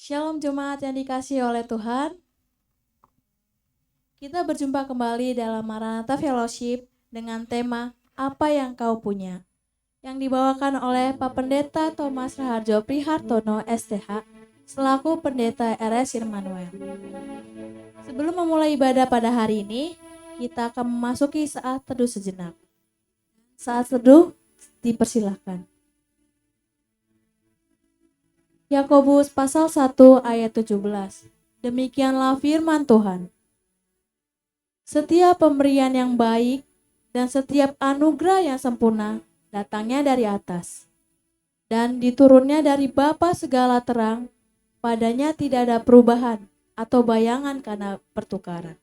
Shalom jemaat yang dikasihi oleh Tuhan. Kita berjumpa kembali dalam Maranatha Fellowship dengan tema Apa yang Kau Punya, yang dibawakan oleh Pak Pendeta Thomas Raharjo Prihartono STH selaku Pendeta RS Immanuel. Sebelum memulai ibadah pada hari ini, kita akan memasuki saat teduh sejenak. Saat teduh dipersilahkan. Yakobus pasal 1 ayat 17. Demikianlah firman Tuhan. Setiap pemberian yang baik dan setiap anugerah yang sempurna datangnya dari atas, dan diturunnya dari Bapa segala terang, padanya tidak ada perubahan atau bayangan karena pertukaran.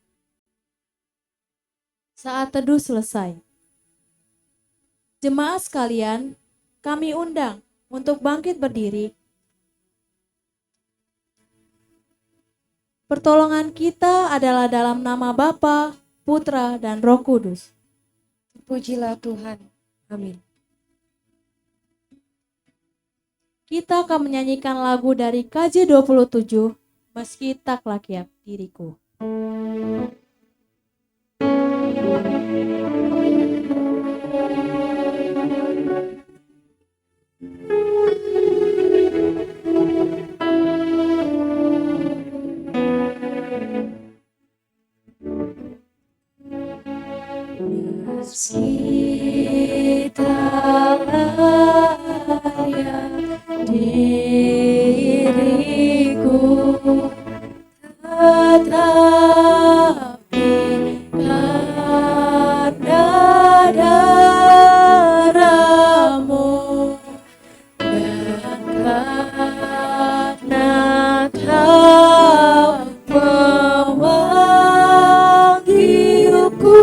Saat teduh selesai. Jemaat sekalian, kami undang untuk bangkit berdiri. Pertolongan kita adalah dalam nama Bapa, Putra, dan Roh Kudus. Pujilah Tuhan. Amin. Kita akan menyanyikan lagu dari KJ 27, Meski Tak Layak Diriku. Meski tak layak diriku, tetapi karena darah-Mu dan karena Kau memanggilku,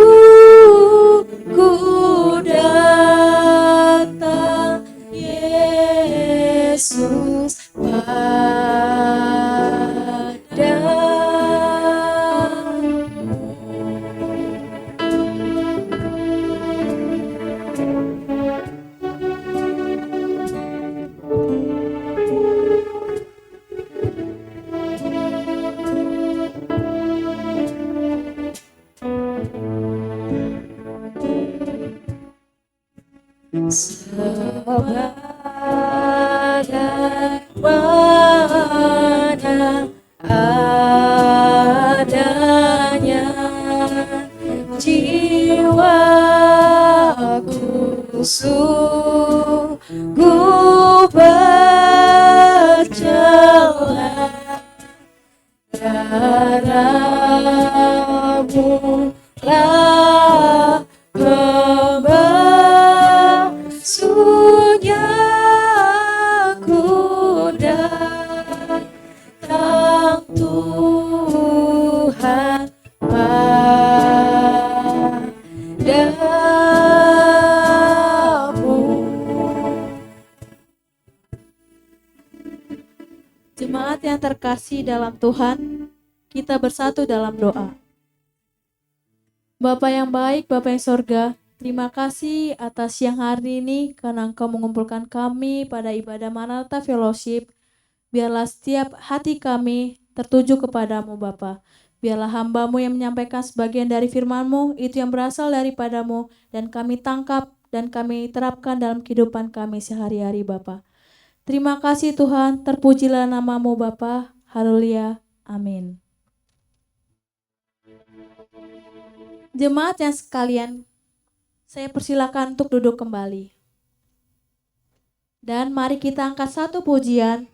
ku datang Yesus sebagaimana adanya jiwaku sungguh bercela. Darah-Mu lah pembasuhnya, ku datang Tuhan padamu. Jemaat yang terkasih dalam Tuhan, kita bersatu dalam doa. Bapa yang baik, Bapa yang sorga, terima kasih atas siang hari ini karena Engkau mengumpulkan kami pada ibadah Maranatha Fellowship. Biarlah setiap hati kami tertuju kepadamu Bapa. Biarlah hamba-Mu yang menyampaikan sebagian dari firman-Mu, itu yang berasal daripada-Mu, dan kami tangkap dan kami terapkan dalam kehidupan kami sehari-hari Bapa. Terima kasih Tuhan, terpujilah nama-Mu Bapa. Haleluya. Amin. Jemaat yang sekalian, saya persilakan untuk duduk kembali. Dan mari kita angkat satu pujian,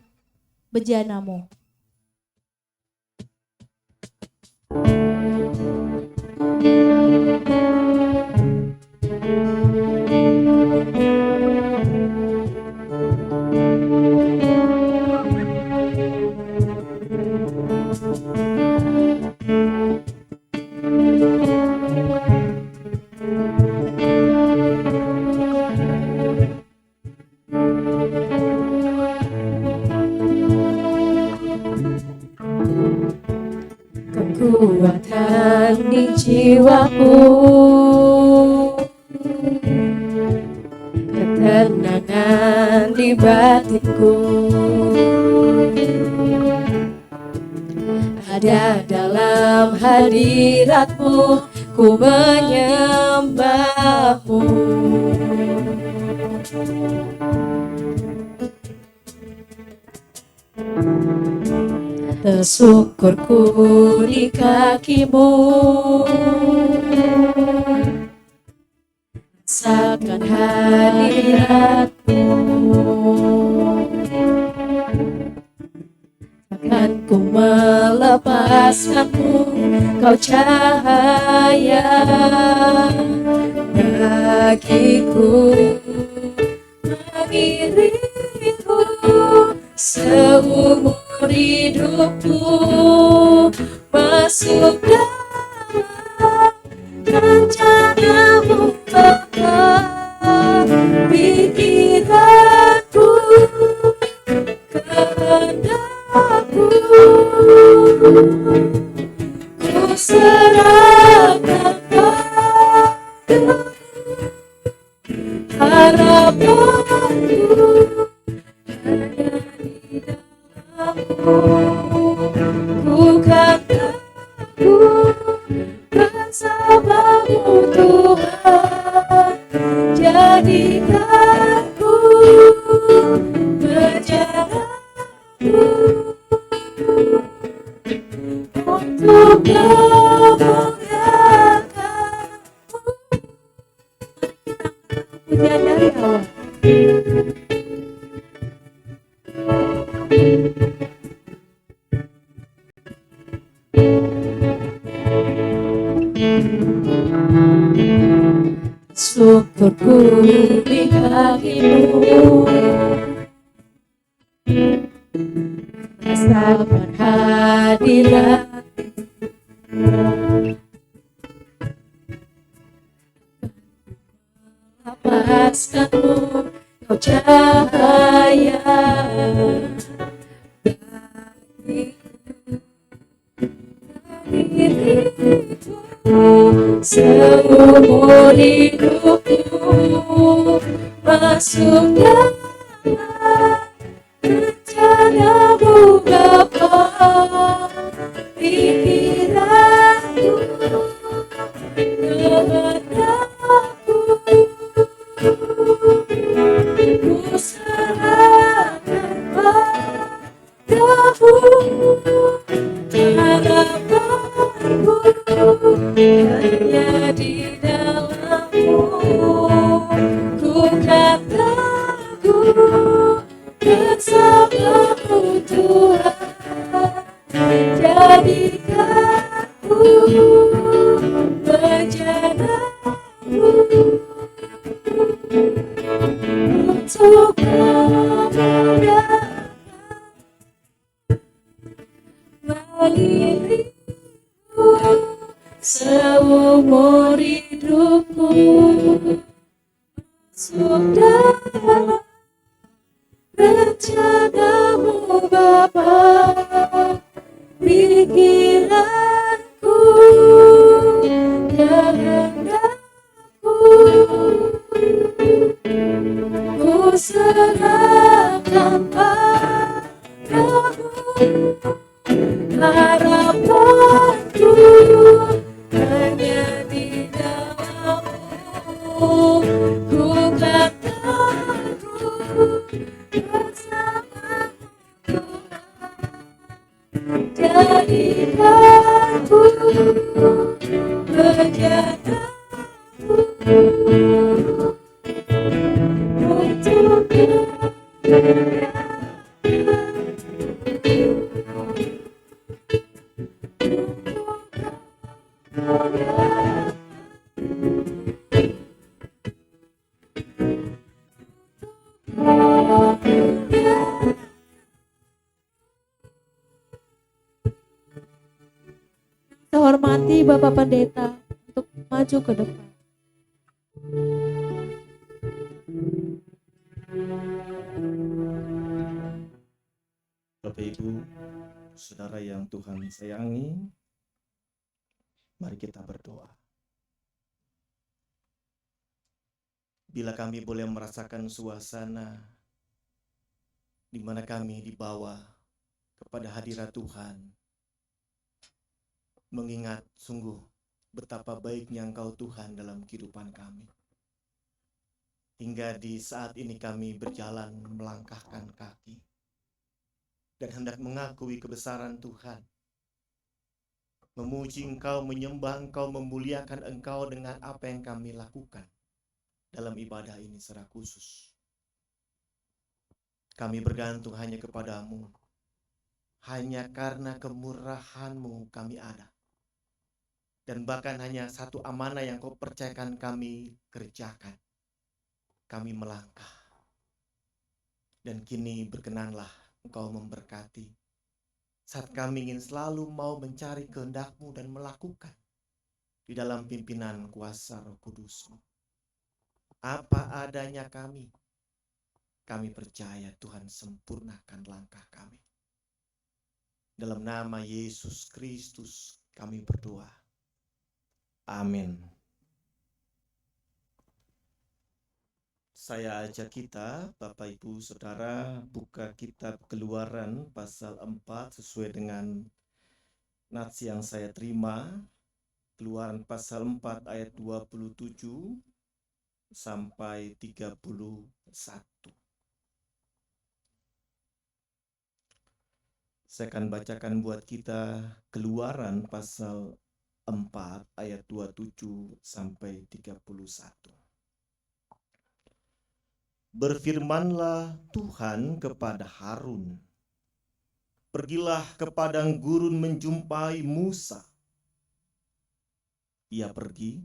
Bejana-Mu. Kekuatan di jiwaku, ketenangan di batinku, ada dalam hadirat-Mu, ku menyembah-Mu. Tersyukurku di kaki-Mu, rasakan hadirat-Mu. Takkan ku melepaskan-Mu, Kau cahaya bagiku. Mengiringku seumur hidupku, masuk dalam rencana-Mu Bapa. Pikiranku, kehendak-Ku, ku serahkan padamu. Harapanku hanya di dalam-Mu, ku kan teguh bersama-Mu Tuhan. Jadikanku berjalan-Mu untuk memuliakan-Mu. Pujian dari awal. Syukurku di kaki-Mu, rasakan hadirat. Lepaskan-Mu, Kau cahaya bagiku. Seumur hidupku, masuk dalam rencana-Mu Bapa. Pikiranku, kehendak-Ku, ku serahkan padamu. Harapanku hanya di dalam-Mu, ku kan teguh bersama-Mu Tuhan. Jadikanku berjalan-Mu untuk memuliakan. Mengiringku seumur hidupku, masuk dalam rencana-Mu Bapa. Pikiranku, kehendak-Ku, ku serahkan padamu. Harapanku hanya di dalam-Mu, ku kan teguh bersama-Mu Tuhan. Jadikanku berjalan-Mu untuk Saya hormati Bapak Pendeta untuk maju ke depan. Bapak Ibu, Saudara yang Tuhan sayangi, mari kita berdoa. Bila kami boleh merasakan suasana di mana kami dibawa kepada hadirat Tuhan, mengingat sungguh betapa baiknya Engkau Tuhan dalam kehidupan kami. Hingga di saat ini kami berjalan melangkahkan kaki dan hendak mengakui kebesaran Tuhan. Memuji Engkau, menyembah Engkau, memuliakan Engkau dengan apa yang kami lakukan dalam ibadah ini secara khusus. Kami bergantung hanya kepadamu. Hanya karena kemurahan-Mu kami ada. Dan bahkan hanya satu amanah yang Kau percayakan kami kerjakan. Kami melangkah. Dan kini berkenanlah Engkau memberkati. Saat kami ingin selalu mau mencari kehendak-Mu dan melakukan di dalam pimpinan kuasa Roh Kudus-Mu. Apa adanya kami percaya Tuhan sempurnakan langkah kami. Dalam nama Yesus Kristus kami berdoa. Amin. Saya ajak kita, Bapak Ibu Saudara, buka kitab Keluaran pasal 4 sesuai dengan nats yang saya terima. Keluaran pasal 4 ayat 27 sampai 31. Saya akan bacakan buat kita Keluaran pasal 4 ayat 27 sampai 31. Berfirmanlah Tuhan kepada Harun, pergilah ke padang gurun menjumpai Musa. Ia pergi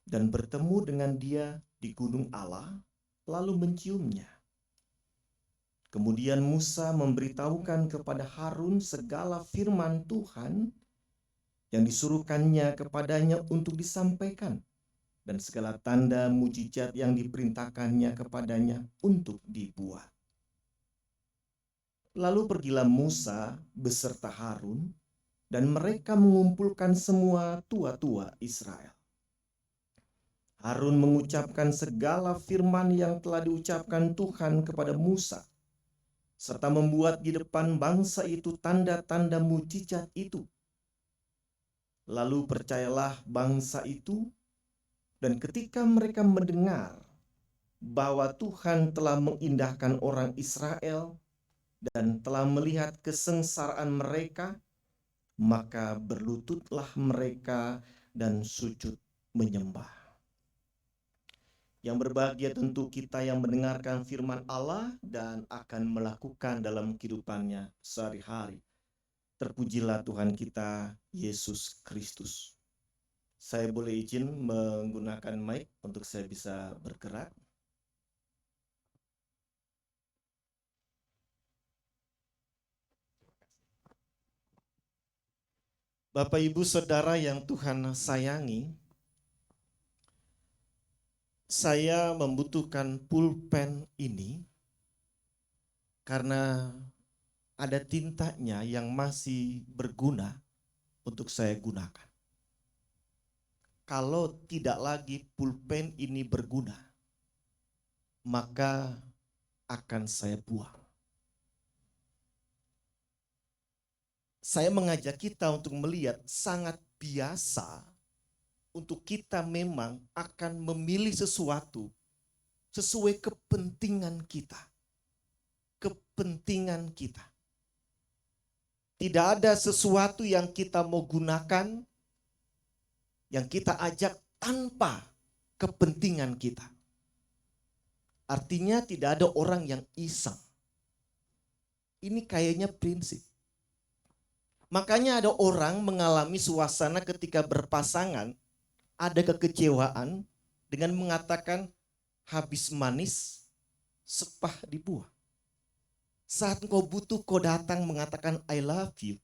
dan bertemu dengan dia di gunung Allah, lalu menciumnya. Kemudian Musa memberitahukan kepada Harun segala firman Tuhan yang disuruhkannya kepadanya untuk disampaikan, dan segala tanda mujizat yang diperintahkannya kepadanya untuk dibuat. Lalu pergilah Musa beserta Harun, dan mereka mengumpulkan semua tua-tua Israel. Harun mengucapkan segala firman yang telah diucapkan Tuhan kepada Musa, serta membuat di depan bangsa itu tanda-tanda mujizat itu. Lalu percayalah bangsa itu, dan ketika mereka mendengar bahwa Tuhan telah mengindahkan orang Israel dan telah melihat kesengsaraan mereka, maka berlututlah mereka dan sujud menyembah. Yang berbahagia tentu kita yang mendengarkan firman Allah dan akan melakukan dalam kehidupannya sehari-hari. Terpujilah Tuhan kita, Yesus Kristus. Saya boleh izin menggunakan mic untuk saya bisa bergerak. Bapak Ibu Saudara yang Tuhan sayangi, saya membutuhkan pulpen ini karena ada tintanya yang masih berguna untuk saya gunakan. Kalau tidak lagi pulpen ini berguna, maka akan saya buang. Saya mengajak kita untuk melihat sangat biasa untuk kita memang akan memilih sesuatu sesuai kepentingan kita. Kepentingan kita. Tidak ada sesuatu yang kita mau gunakan, yang kita ajak tanpa kepentingan kita. Artinya tidak ada orang yang iseng. Ini kayaknya prinsip. Makanya ada orang mengalami suasana ketika berpasangan, ada kekecewaan dengan mengatakan habis manis, sepah dibuang. Saat kau butuh, kau datang mengatakan I love you.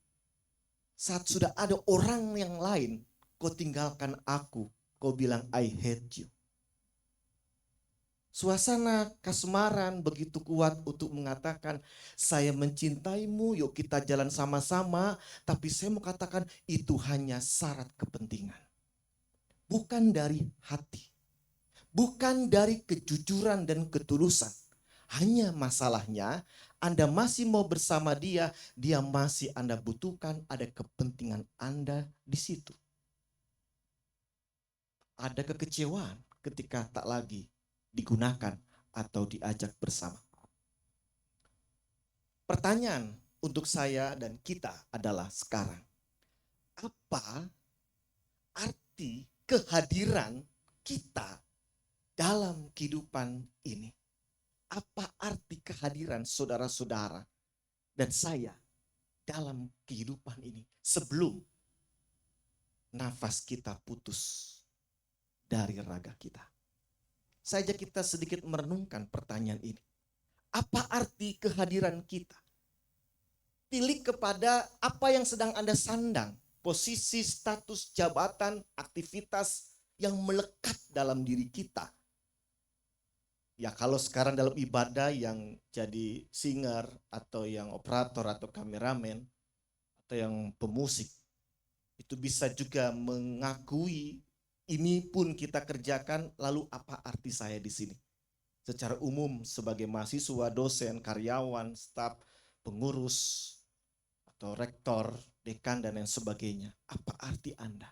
Saat sudah ada orang yang lain, kau tinggalkan aku, kau bilang I hate you. Suasana kasmaran begitu kuat untuk mengatakan saya mencintaimu, yuk kita jalan sama-sama. Tapi saya mau katakan itu hanya syarat kepentingan. Bukan dari hati. Bukan dari kejujuran dan ketulusan. Hanya masalahnya Anda masih mau bersama dia, dia masih Anda butuhkan, ada kepentingan Anda di situ. Ada kekecewaan ketika tak lagi digunakan atau diajak bersama. Pertanyaan untuk saya dan kita adalah sekarang, apa arti kehadiran kita dalam kehidupan ini? Apa arti kehadiran saudara-saudara dan saya dalam kehidupan ini sebelum nafas kita putus dari raga kita? Saja kita sedikit merenungkan pertanyaan ini. Apa arti kehadiran kita? Pilih kepada apa yang sedang Anda sandang, posisi, status, jabatan, aktivitas yang melekat dalam diri kita. Ya kalau sekarang dalam ibadah yang jadi singer atau yang operator atau kameramen atau yang pemusik, itu bisa juga mengakui ini pun kita kerjakan, lalu apa arti saya di sini? Secara umum sebagai mahasiswa, dosen, karyawan, staf, pengurus, atau rektor, dekan dan lain sebagainya. Apa arti Anda?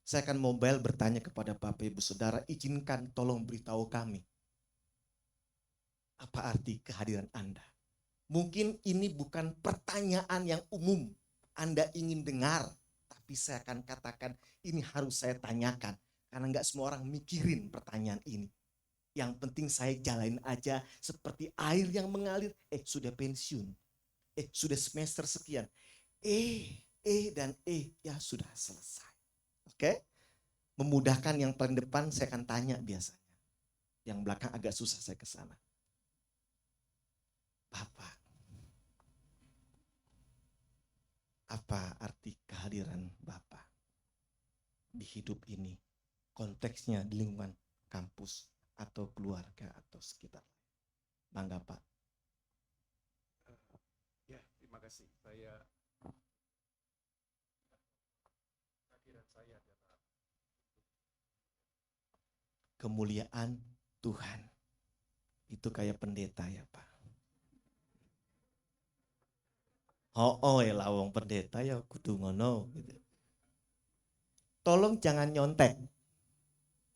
Saya akan mobile bertanya kepada Bapak Ibu Saudara, izinkan tolong beritahu kami. Apa arti kehadiran Anda? Mungkin ini bukan pertanyaan yang umum Anda ingin dengar, tapi saya akan katakan ini harus saya tanyakan. Karena nggak semua orang mikirin pertanyaan ini. Yang penting saya jalanin aja seperti air yang mengalir. Sudah pensiun. Sudah semester sekian. Dan ya sudah selesai. Oke? Memudahkan yang paling depan saya akan tanya biasanya. Yang belakang agak susah saya ke sana. Bapak, apa arti kehadiran Bapak di hidup ini? Konteksnya di lingkungan kampus atau keluarga atau sekitar. Bangga Pak. Ya, terima kasih. Kehadiran saya adalah Kemuliaan Tuhan. Itu kayak pendeta ya Pak. Lawong pendeta ya kudu ngono gitu. Tolong jangan nyontek.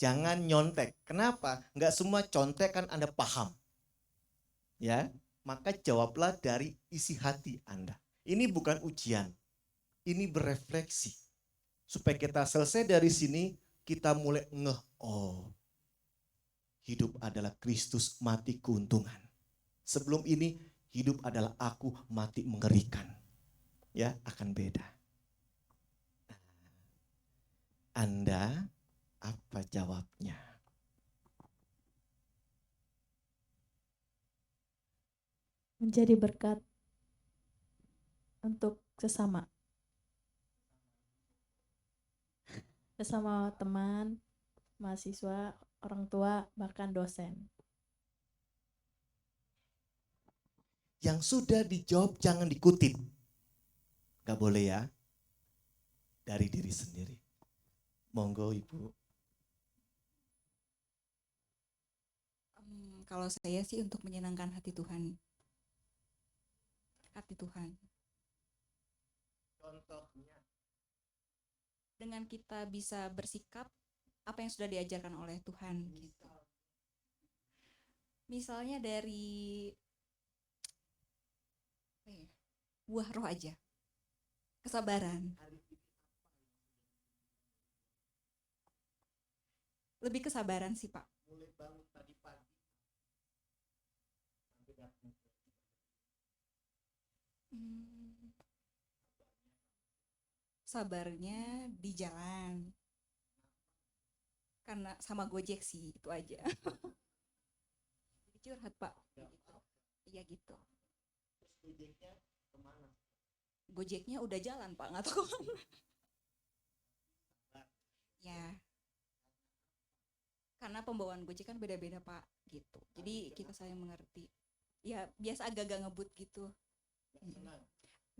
Jangan nyontek. Kenapa? Enggak semua contek kan Anda paham. Ya, maka jawablah dari isi hati Anda. Ini bukan ujian. Ini berefleksi. Supaya kita selesai dari sini, kita mulai hidup adalah Kristus, mati keuntungan. Sebelum ini, hidup adalah aku, mati mengerikan. Ya, akan beda. Anda apa jawabnya? Menjadi berkat untuk sesama teman, mahasiswa, orang tua, bahkan dosen. Yang sudah dijawab jangan dikutip. Gak boleh ya. Dari diri sendiri. Monggo Ibu. Kalau saya sih untuk menyenangkan hati Tuhan. Hati Tuhan. Contohnya. Dengan kita bisa bersikap apa yang sudah diajarkan oleh Tuhan. Gitu. Misalnya dari buah roh aja. Kesabaran. Lebih kesabaran sih Pak. Mulai bangun tadi pagi. Sabarnya di jalan. Karena sama Gojek sih, itu aja. Jadi curhat Pak. Iya gitu. Terus Gojeknya kemana? Gojeknya udah jalan Pak, nggak tahu kemana. Ya. Karena pembawaan Gojek kan beda-beda Pak, gitu. Jadi kita saling mengerti. Ya biasa agak-agak ngebut gitu.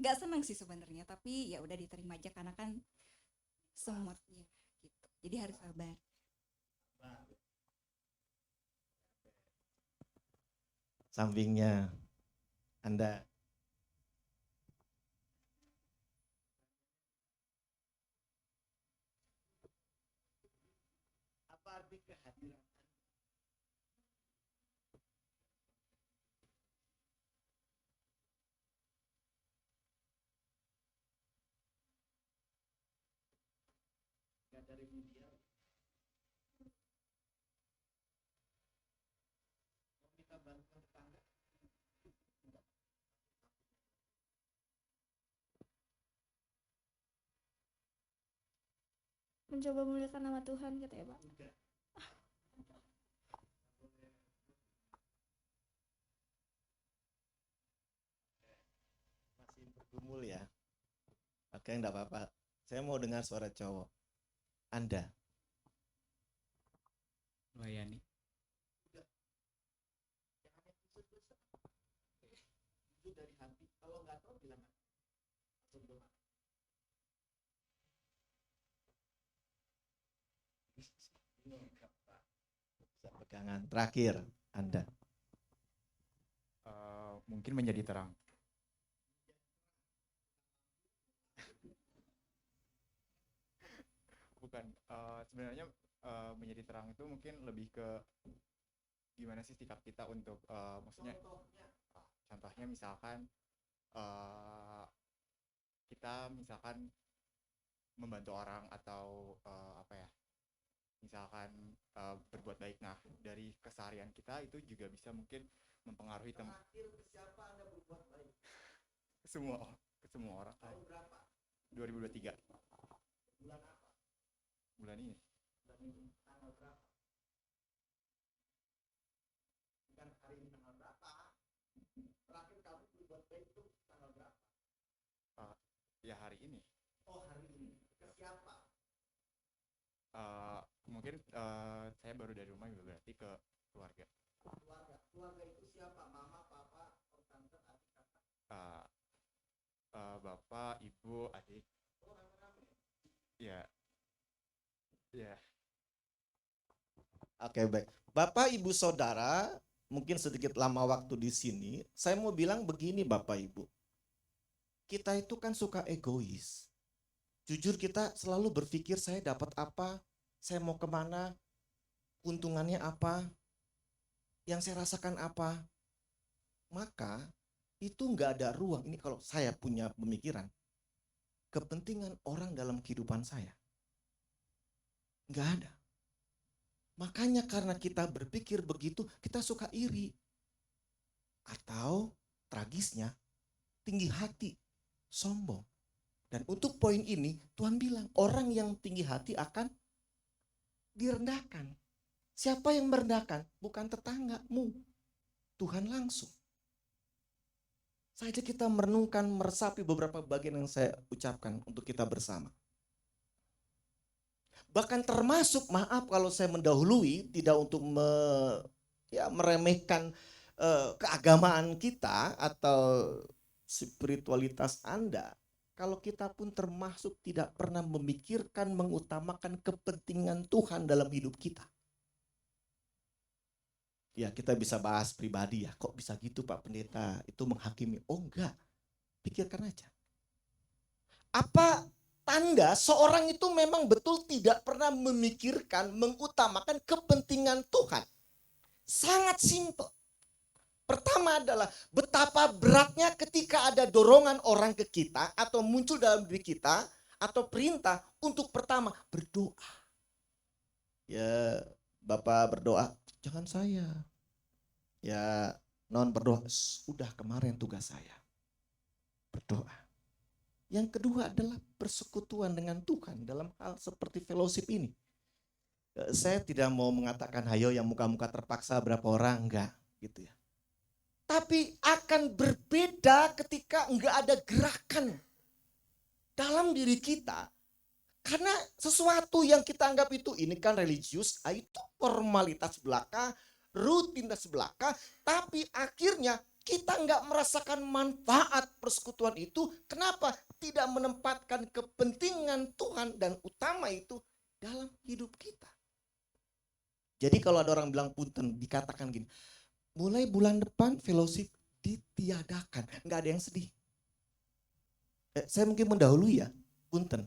Nggak senang sih sebenarnya, tapi ya udah diterima aja karena kan semutnya gitu. Jadi harus sabar. Sampingnya Anda. Apa arti kehadiran? Dari media. Kita bantu tetangga. Mencoba memuliakan nama Tuhan katanya Pak. Masih bergumul ya. Oke, enggak apa-apa. Saya mau dengar suara cowok. Anda. Melayani. Itu dari hati. Kalau nggak tahu bilang pegangan. Terakhir, Anda. Mungkin menjadi terang. Bukan, sebenarnya menjadi terang itu mungkin lebih ke gimana sih sikap kita untuk maksudnya contohnya misalkan kita misalkan membantu orang atau apa ya, misalkan berbuat baik. Nah, dari keseharian kita itu juga bisa mungkin mempengaruhi Siapa Anda berbuat baik? ke semua orang. Tahun berapa? 2023 Bulan apa? bulan ini. Bulan ini tanggal berapa? Bukan hari ini tanggal berapa? Terakhir kamu berbuat baik itu tanggal berapa? Ya hari ini. Oh, hari ini. Ke siapa? Mungkin saya baru dari rumah juga, berarti ke keluarga. Keluarga itu siapa? Mama, papa, tante, adik, kakak. Bapak, ibu, adik. Oh, rame-rame. Ya. Ya. Oke, baik. Bapak, Ibu, Saudara, mungkin sedikit lama waktu di sini, saya mau bilang begini Bapak, Ibu. Kita itu kan suka egois. Jujur kita selalu berpikir saya dapat apa, saya mau kemana, keuntungannya apa, yang saya rasakan apa. Maka itu nggak ada ruang, ini kalau saya punya pemikiran, kepentingan orang dalam kehidupan saya. Nggak ada. Makanya karena kita berpikir begitu, kita suka iri. Atau tragisnya, tinggi hati, sombong. Dan untuk poin ini, Tuhan bilang, orang yang tinggi hati akan direndahkan. Siapa yang merendahkan? Bukan tetanggamu, Tuhan langsung. Saja kita merenungkan, meresapi beberapa bagian yang saya ucapkan untuk kita bersama. Bahkan termasuk, maaf kalau saya mendahului, tidak untuk meremehkan keagamaan kita atau spiritualitas Anda. Kalau kita pun termasuk tidak pernah memikirkan, mengutamakan kepentingan Tuhan dalam hidup kita. Ya, kita bisa bahas pribadi ya, kok bisa gitu Pak Pendeta, itu menghakimi. Oh enggak, pikirkan aja. Apa tanda seorang itu memang betul tidak pernah memikirkan, mengutamakan kepentingan Tuhan? Sangat simpel. Pertama adalah betapa beratnya ketika ada dorongan orang ke kita atau muncul dalam diri kita atau perintah untuk pertama berdoa. Ya, Bapak berdoa, jangan saya. Ya, non berdoa, sudah kemarin tugas saya. Berdoa. Yang kedua adalah persekutuan dengan Tuhan dalam hal seperti fellowship ini. Saya tidak mau mengatakan hayo yang muka-muka terpaksa berapa orang, enggak gitu ya. Tapi akan berbeda ketika enggak ada gerakan dalam diri kita. Karena sesuatu yang kita anggap itu ini kan religius, itu formalitas belaka, rutinitas belaka, tapi akhirnya kita enggak merasakan manfaat persekutuan itu. Kenapa? Tidak menempatkan kepentingan Tuhan dan utama itu dalam hidup kita. Jadi kalau ada orang bilang punten, dikatakan gini, mulai bulan depan fellowship ditiadakan. Nggak ada yang sedih. Saya mungkin mendahului ya, punten.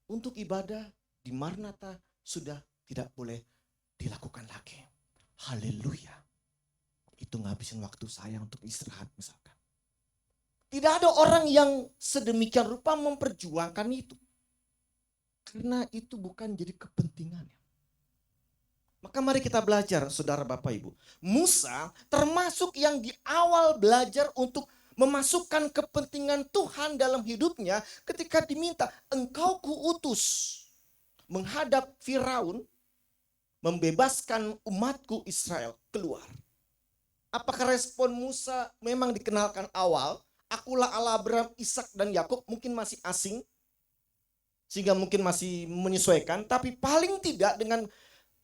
Untuk ibadah di Maranatha sudah tidak boleh dilakukan lagi. Haleluya. Itu ngabisin waktu saya untuk istirahat misalkan. Tidak ada orang yang sedemikian rupa memperjuangkan itu. Karena itu bukan jadi kepentingannya. Maka mari kita belajar, saudara Bapak Ibu. Musa termasuk yang di awal belajar untuk memasukkan kepentingan Tuhan dalam hidupnya ketika diminta, engkau kuutus menghadap Firaun, membebaskan umatku Israel keluar. Apakah respon Musa memang dikenalkan awal? Akulah Allah Abraham, Ishak dan Yakub, mungkin masih asing. Sehingga mungkin masih menyesuaikan. Tapi paling tidak dengan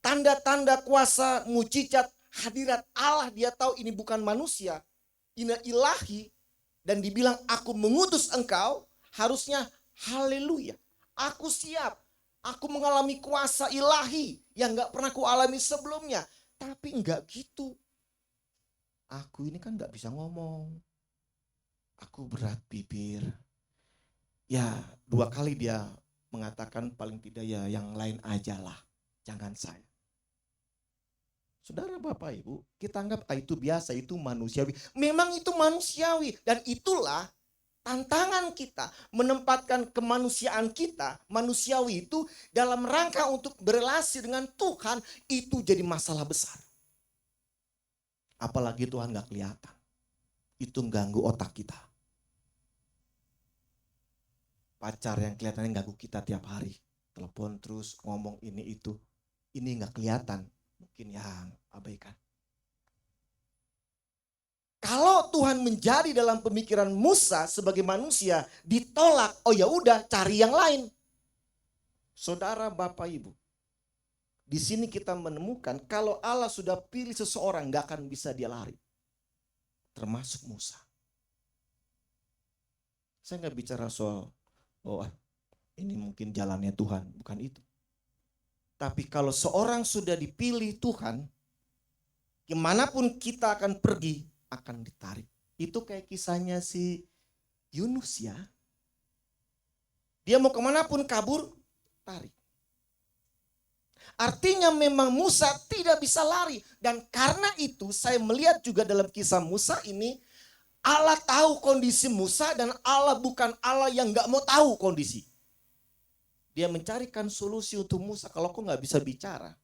tanda-tanda kuasa, mujizat, hadirat Allah. Dia tahu ini bukan manusia. Ini ilahi. Dan dibilang aku mengutus engkau. Harusnya haleluya. Aku siap. Aku mengalami kuasa ilahi yang gak pernah ku alami sebelumnya. Tapi enggak gitu. Aku ini kan gak bisa ngomong. Aku berat bibir. Ya 2 kali dia mengatakan paling tidak ya yang lain aja lah. Jangan saya. Saudara Bapak Ibu, kita anggap itu biasa, itu manusiawi. Memang itu manusiawi. Dan itulah tantangan kita menempatkan kemanusiaan kita, manusiawi itu dalam rangka untuk berelasi dengan Tuhan, itu jadi masalah besar. Apalagi Tuhan gak kelihatan. Itu mengganggu otak kita. Pacar yang kelihatannya ganggu kita tiap hari. Telepon terus ngomong ini itu. Ini gak kelihatan. Mungkin yang abaikan. Kalau Tuhan menjadi dalam pemikiran Musa sebagai manusia ditolak, oh ya udah cari yang lain. Saudara Bapak Ibu, di sini kita menemukan kalau Allah sudah pilih seseorang gak akan bisa dia lari. Termasuk Musa. Saya gak bicara soal ini mungkin jalannya Tuhan, bukan itu. Tapi kalau seorang sudah dipilih Tuhan, kemanapun kita akan pergi, akan ditarik. Itu kayak kisahnya si Yunus ya. Dia mau kemanapun kabur, tarik. Artinya memang Musa tidak bisa lari. Dan karena itu saya melihat juga dalam kisah Musa ini, Allah tahu kondisi Musa dan Allah bukan Allah yang gak mau tahu kondisi. Dia mencarikan solusi untuk Musa. Kalau kau gak bisa bicara,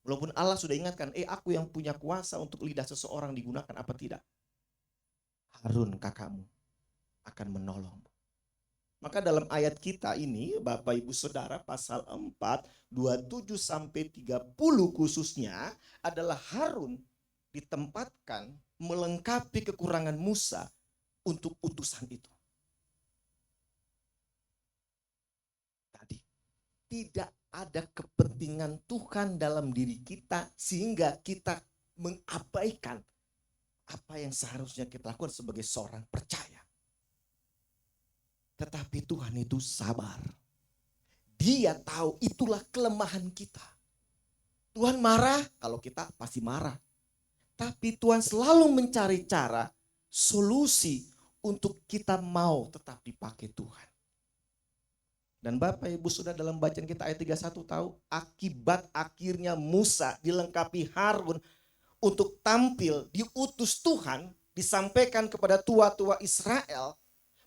walaupun Allah sudah ingatkan, aku yang punya kuasa untuk lidah seseorang digunakan apa tidak. Harun kakakmu akan menolongmu. Maka dalam ayat kita ini, Bapak Ibu Saudara, pasal 4, 27 sampai 30 khususnya adalah Harun ditempatkan melengkapi kekurangan Musa untuk utusan itu. Tadi, tidak ada kepentingan Tuhan dalam diri kita sehingga kita mengabaikan apa yang seharusnya kita lakukan sebagai seorang percaya. Tetapi Tuhan itu sabar. Dia tahu itulah kelemahan kita. Tuhan marah, kalau kita pasti marah. Tapi Tuhan selalu mencari cara, solusi untuk kita mau tetap dipakai Tuhan. Dan Bapak Ibu sudah dalam bacaan kita ayat 31 tahu akibat akhirnya Musa dilengkapi Harun untuk tampil diutus Tuhan, disampaikan kepada tua-tua Israel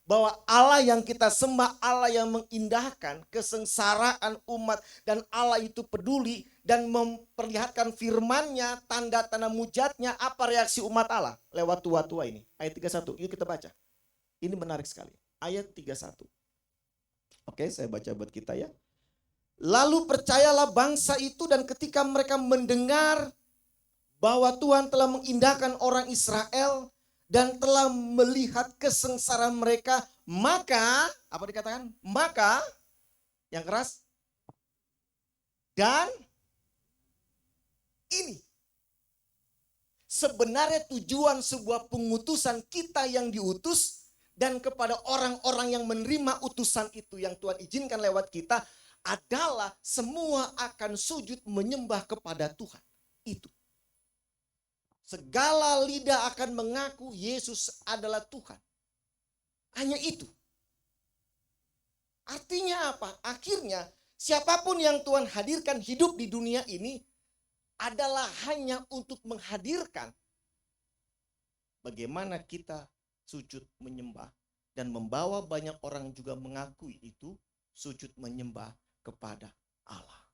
bahwa Allah yang kita sembah, Allah yang mengindahkan kesengsaraan umat dan Allah itu peduli dan memperlihatkan firman-Nya, tanda-tanda mujizatnya. Apa reaksi umat Allah lewat tua-tua ini? Ayat 31, yuk kita baca. Ini menarik sekali. Ayat 31. Oke, saya baca buat kita ya. Lalu percayalah bangsa itu dan ketika mereka mendengar bahwa Tuhan telah mengindahkan orang Israel dan telah melihat kesengsaraan mereka, maka, apa dikatakan? Maka, yang keras, dan ini. Sebenarnya tujuan sebuah pengutusan kita yang diutus dan kepada orang-orang yang menerima utusan itu yang Tuhan izinkan lewat kita adalah semua akan sujud menyembah kepada Tuhan. Itu. Segala lidah akan mengaku Yesus adalah Tuhan. Hanya itu. Artinya apa? Akhirnya siapapun yang Tuhan hadirkan hidup di dunia ini adalah hanya untuk menghadirkan bagaimana kita sujud menyembah dan membawa banyak orang juga mengakui itu sujud menyembah kepada Allah.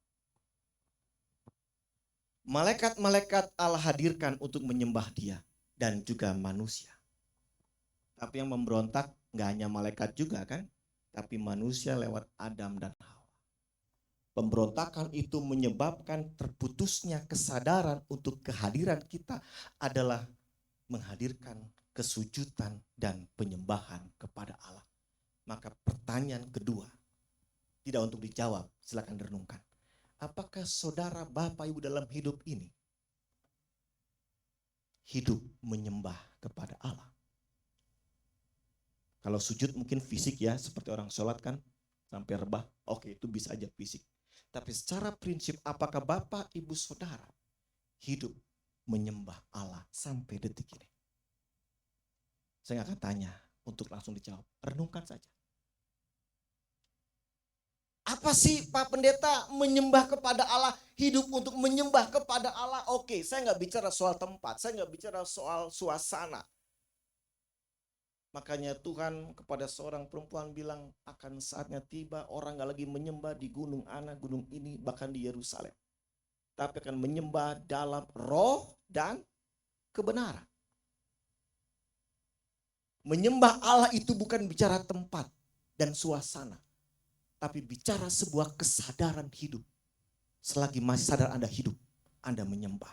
Malaikat-malaikat Allah hadirkan untuk menyembah Dia dan juga manusia. Tapi yang memberontak nggak hanya malaikat juga kan, tapi manusia lewat Adam dan Hawa. Pemberontakan itu menyebabkan terputusnya kesadaran untuk kehadiran kita adalah menghadirkan kesujudan dan penyembahan kepada Allah. Maka pertanyaan kedua, tidak untuk dijawab, silakan renungkan. Apakah saudara, bapak, ibu dalam hidup ini hidup menyembah kepada Allah? Kalau sujud mungkin fisik ya, seperti orang sholat kan, sampai rebah, oke itu bisa aja fisik. Tapi secara prinsip apakah bapak, ibu, saudara hidup menyembah Allah sampai detik ini? Saya nggak akan tanya untuk langsung dijawab, renungkan saja. Apa sih Pak Pendeta menyembah kepada Allah, hidup untuk menyembah kepada Allah? Oke, saya nggak bicara soal tempat, saya nggak bicara soal suasana. Makanya Tuhan kepada seorang perempuan bilang akan saatnya tiba orang nggak lagi menyembah di gunung Ana, gunung ini, bahkan di Yerusalem. Tapi akan menyembah dalam roh dan kebenaran. Menyembah Allah itu bukan bicara tempat dan suasana. Tapi bicara sebuah kesadaran hidup. Selagi masih sadar Anda hidup, Anda menyembah.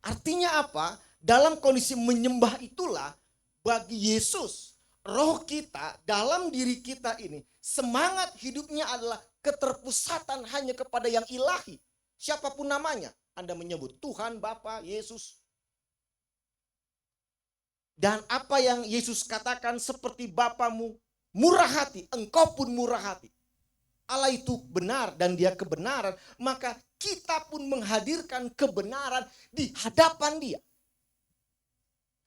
Artinya apa? Dalam kondisi menyembah itulah bagi Yesus, roh kita dalam diri kita ini, semangat hidupnya adalah keterpusatan hanya kepada yang ilahi. Siapapun namanya, Anda menyebut Tuhan, Bapa, Yesus. Dan apa yang Yesus katakan seperti Bapamu murah hati, engkau pun murah hati. Allah itu benar dan Dia kebenaran, maka kita pun menghadirkan kebenaran di hadapan Dia.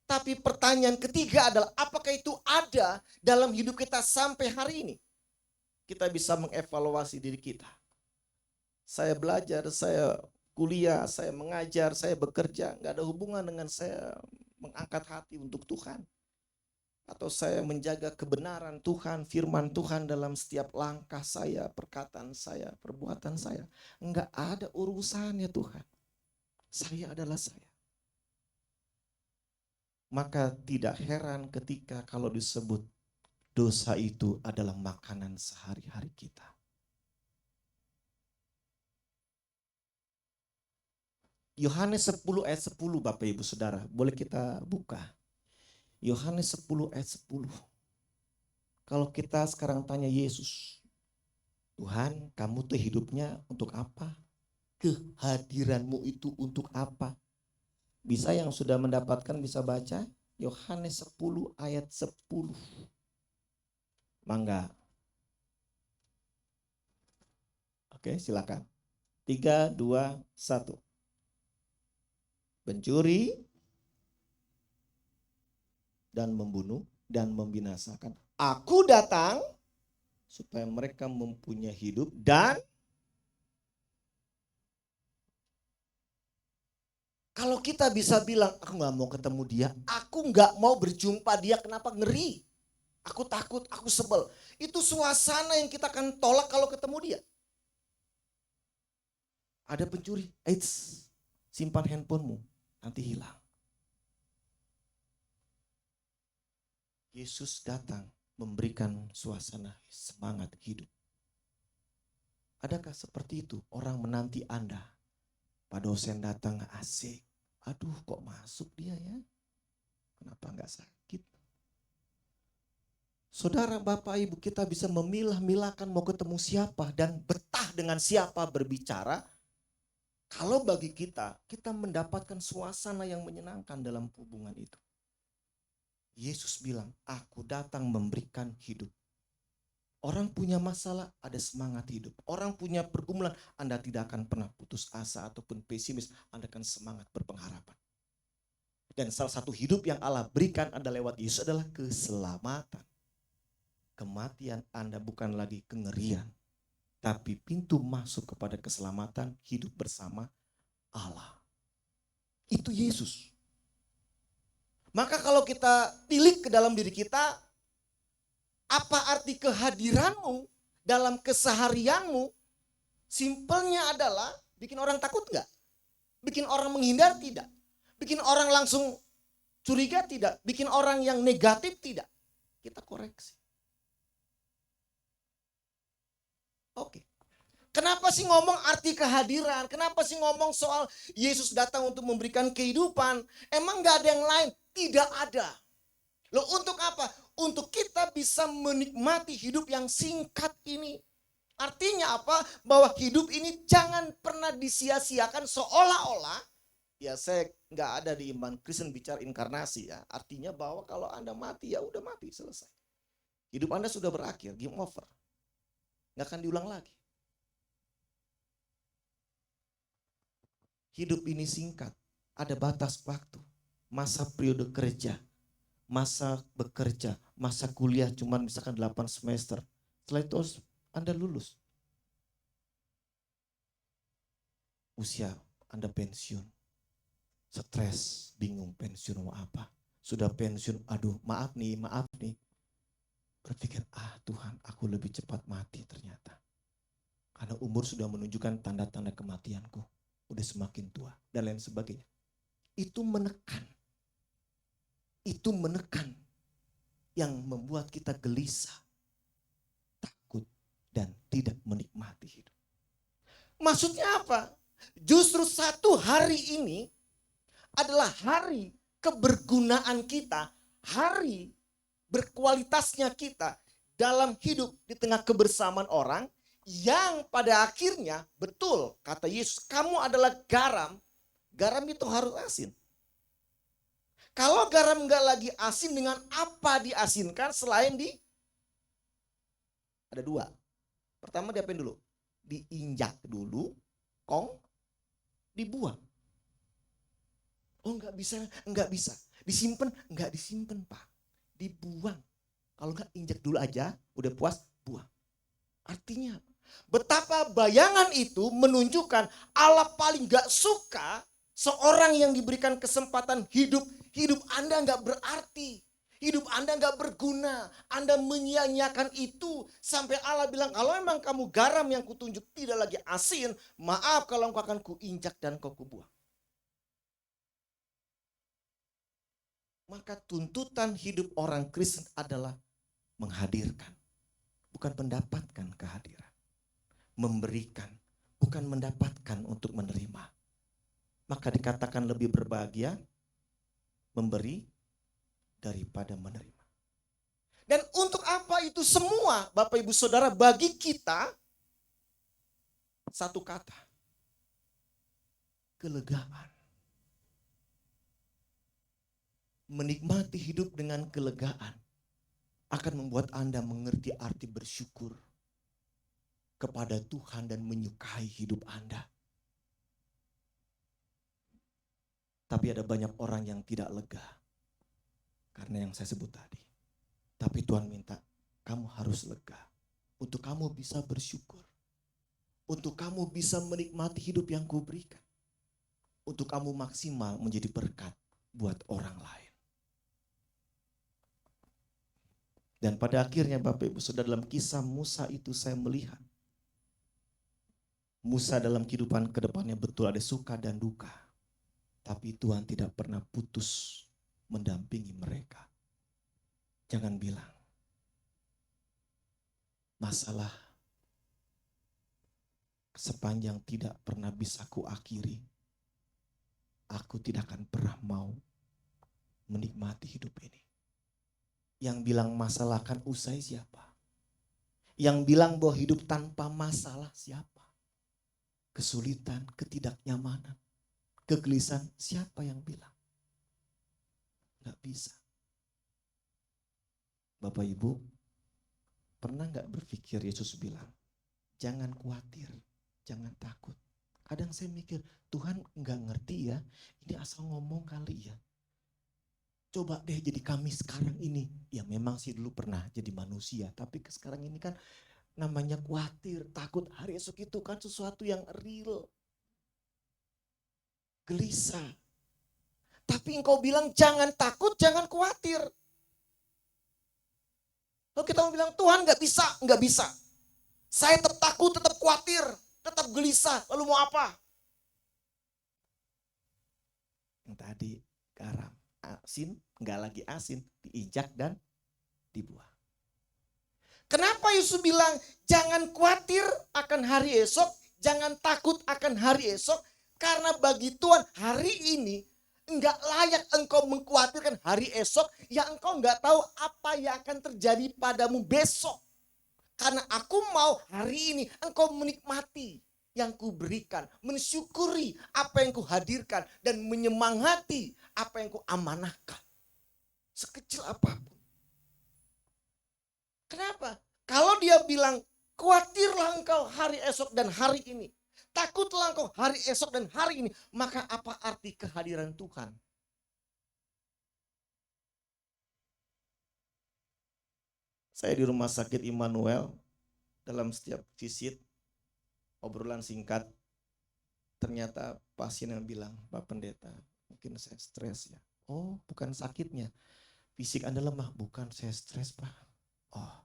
Tapi pertanyaan ketiga adalah apakah itu ada dalam hidup kita sampai hari ini? Kita bisa mengevaluasi diri kita. Saya belajar, saya kuliah, saya mengajar, saya bekerja, nggak ada hubungan dengan saya mengangkat hati untuk Tuhan. Atau saya menjaga kebenaran Tuhan, firman Tuhan dalam setiap langkah saya, perkataan saya, perbuatan saya. Enggak ada urusannya Tuhan. Saya adalah saya. Maka tidak heran ketika kalau disebut dosa itu adalah makanan sehari-hari kita. Yohanes 10 ayat 10 Bapak Ibu Saudara, boleh kita buka. Yohanes 10 ayat 10. Kalau kita sekarang tanya Yesus, Tuhan kamu tuh hidupnya untuk apa? Kehadiranmu itu untuk apa? Bisa yang sudah mendapatkan bisa baca Yohanes 10 ayat 10. Mangga. Oke silakan. 3, 2, 1. Mencuri dan membunuh dan membinasakan. Aku datang supaya mereka mempunyai hidup dan kalau kita bisa bilang aku gak mau ketemu dia, aku gak mau berjumpa dia, kenapa? Ngeri. Aku takut, aku sebel. Itu suasana yang kita akan tolak kalau ketemu dia. Ada pencuri, eits, simpan handphonemu, nanti hilang. Yesus datang memberikan suasana semangat hidup. Adakah seperti itu orang menanti Anda? Pak dosen datang asik. Aduh kok masuk dia ya? Kenapa enggak sakit? Saudara Bapak Ibu kita bisa memilah-milahkan mau ketemu siapa dan betah dengan siapa berbicara. Kalau bagi kita, kita mendapatkan suasana yang menyenangkan dalam hubungan itu. Yesus bilang, aku datang memberikan hidup. Orang punya masalah, ada semangat hidup. Orang punya pergumulan, Anda tidak akan pernah putus asa ataupun pesimis. Anda akan semangat berpengharapan. Dan salah satu hidup yang Allah berikan adalah lewat Yesus adalah keselamatan. Kematian Anda bukan lagi kengerian, tapi pintu masuk kepada keselamatan hidup bersama Allah. Itu Yesus. Maka kalau kita tilik ke dalam diri kita, apa arti kehadiranmu dalam keseharianmu? Simpelnya adalah bikin orang takut enggak? Bikin orang menghindar tidak? Bikin orang langsung curiga tidak? Bikin orang yang negatif tidak? Kita koreksi. Oke. Kenapa sih ngomong arti kehadiran? Kenapa sih ngomong soal Yesus datang untuk memberikan kehidupan? Emang gak ada yang lain? Tidak ada. Loh, untuk apa? Untuk kita bisa menikmati hidup yang singkat ini. Artinya apa? Bahwa hidup ini jangan pernah disia-siakan seolah-olah. Ya, saya nggak ada di iman Kristen bicara inkarnasi ya. Artinya bahwa kalau Anda mati ya udah mati, selesai. Hidup Anda sudah berakhir, game over. Nggak akan diulang lagi. Hidup ini singkat, ada batas waktu. Masa periode kerja, masa bekerja, masa kuliah cuma misalkan 8 semester. Setelah itu Anda lulus. Usia Anda pensiun. Stres, bingung pensiun mau apa. Sudah pensiun, aduh maaf nih. Berpikir, Tuhan aku lebih cepat mati ternyata. Karena umur sudah menunjukkan tanda-tanda kematianku. Udah semakin tua dan lain sebagainya. Itu menekan yang membuat kita gelisah, takut, dan tidak menikmati hidup. Maksudnya apa? Justru satu hari ini adalah hari kebergunaan kita, hari berkualitasnya kita dalam hidup di tengah kebersamaan orang yang pada akhirnya, betul kata Yesus, kamu adalah garam. Garam itu harus asin. Kalau garam nggak lagi asin, dengan apa diasinkan selain ada dua. Pertama diapain dulu? Diinjak dulu, dibuang. Oh nggak bisa. Disimpan, nggak disimpan Pak. Dibuang. Kalau nggak injak dulu aja, udah puas, buang. Artinya betapa bayangan itu menunjukkan Allah paling nggak suka seorang yang diberikan kesempatan hidup Anda nggak berarti. Hidup Anda nggak berguna. Anda menyia-nyiakan itu sampai Allah bilang, kalau memang kamu garam yang kutunjuk tidak lagi asin, maaf kalau engkau akan kuinjak dan kau kubuang. Maka tuntutan hidup orang Kristen adalah menghadirkan, bukan mendapatkan kehadiran. Memberikan, bukan mendapatkan untuk menerima. Maka dikatakan lebih berbahagia memberi daripada menerima. Dan untuk apa itu semua, Bapak Ibu Saudara, bagi kita satu kata, kelegaan. Menikmati hidup dengan kelegaan akan membuat Anda mengerti arti bersyukur kepada Tuhan dan menyukai hidup Anda. Tapi ada banyak orang yang tidak lega karena yang saya sebut tadi. Tapi Tuhan minta kamu harus lega untuk kamu bisa bersyukur. Untuk kamu bisa menikmati hidup yang kuberikan. Untuk kamu maksimal menjadi berkat buat orang lain. Dan pada akhirnya Bapak Ibu Saudara, dalam kisah Musa itu saya melihat Musa dalam kehidupan kedepannya betul ada suka dan duka. Tapi Tuhan tidak pernah putus mendampingi mereka. Jangan bilang masalah sepanjang tidak pernah bisa kuakhiri, aku tidak akan pernah mau menikmati hidup ini. Yang bilang masalah akan usai siapa? Yang bilang bahwa hidup tanpa masalah siapa? Kesulitan, ketidaknyamanan, kegelisahan, siapa yang bilang? Gak bisa. Bapak Ibu, Pernah nggak berpikir Yesus bilang, jangan khawatir, jangan takut. Kadang saya mikir, Tuhan nggak ngerti ya, ini asal ngomong kali ya. Coba deh jadi kami sekarang ini. Ya memang sih dulu pernah jadi manusia, tapi sekarang ini kan namanya khawatir, takut. Hari esok itu kan sesuatu yang real. Gelisah. Tapi engkau bilang jangan takut, jangan khawatir. Lalu kita mau bilang Tuhan nggak bisa, nggak bisa. Saya tetap takut, tetap khawatir, tetap gelisah. Lalu mau apa? Yang tadi garam, asin, nggak lagi asin, diinjak dan dibuang. Kenapa Yesus bilang jangan khawatir akan hari esok, jangan takut akan hari esok? Karena bagi Tuhan hari ini enggak layak engkau mengkhawatirkan hari esok, ya engkau enggak tahu apa yang akan terjadi padamu besok. Karena aku mau hari ini engkau menikmati yang kuberikan, mensyukuri apa yang kuhadirkan, dan menyemangati apa yang kuamanahkan. Sekecil apapun. Kenapa? Kalau dia bilang khawatirlah engkau hari esok dan hari ini, takutlah engkau hari esok dan hari ini, maka apa arti kehadiran Tuhan? Saya di rumah sakit Immanuel, dalam setiap visit, obrolan singkat, ternyata pasien yang bilang, Pak Pendeta, mungkin saya stres ya. Oh, bukan sakitnya, fisik Anda lemah. Bukan, saya stres Pak. Oh,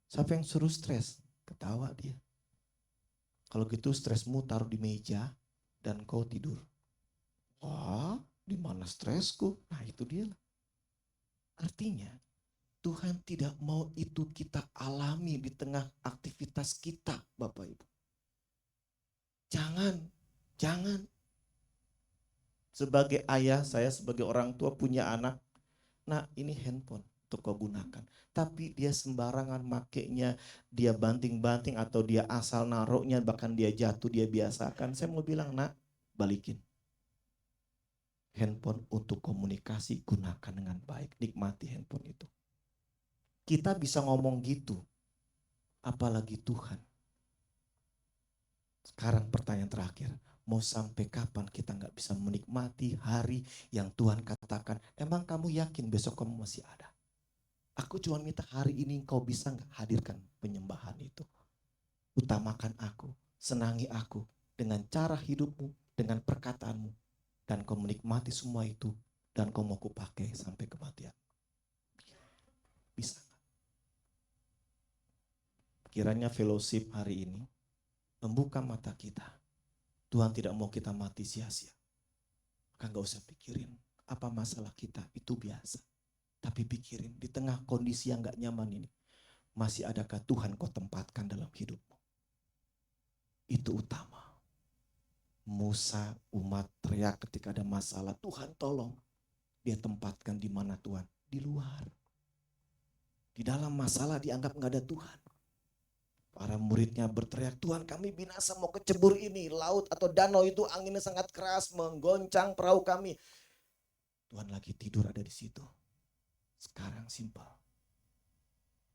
siapa yang suruh stres? Ketawa dia. Kalau gitu stresmu taruh di meja dan kau tidur. Wah, di mana stresku? Nah itu dia. Artinya Tuhan tidak mau itu kita alami di tengah aktivitas kita, Bapak Ibu. Jangan. Sebagai ayah, saya sebagai orang tua punya anak. Nah ini handphone untuk kau gunakan. Tapi dia sembarangan makainya, dia banting-banting atau dia asal naruhnya, bahkan dia jatuh, dia biasakan. Saya mau bilang, nak, balikin. Handphone untuk komunikasi, gunakan dengan baik. Nikmati handphone itu. Kita bisa ngomong gitu, apalagi Tuhan. Sekarang pertanyaan terakhir, mau sampai kapan kita nggak bisa menikmati hari yang Tuhan katakan, emang kamu yakin besok kamu masih ada? Aku cuma minta hari ini kau bisa nggak hadirkan penyembahan itu. Utamakan aku, senangi aku dengan cara hidupmu, dengan perkataanmu. Dan kau menikmati semua itu dan kau mau kupakai sampai kematian. Bisa nggak? Kiranya fellowship hari ini membuka mata kita. Tuhan tidak mau kita mati sia-sia. Maka nggak usah pikirin apa masalah kita, itu biasa. Tapi pikirin di tengah kondisi yang gak nyaman ini, masih adakah Tuhan kau tempatkan dalam hidupmu? Itu utama. Musa umat teriak ketika ada masalah, Tuhan tolong. Dia tempatkan di mana Tuhan? Di luar. Di dalam masalah dianggap gak ada Tuhan. Para muridnya berteriak, Tuhan kami binasa mau kecebur ini. Laut atau danau itu anginnya sangat keras menggoncang perahu kami. Tuhan lagi tidur ada di situ. Sekarang simpel.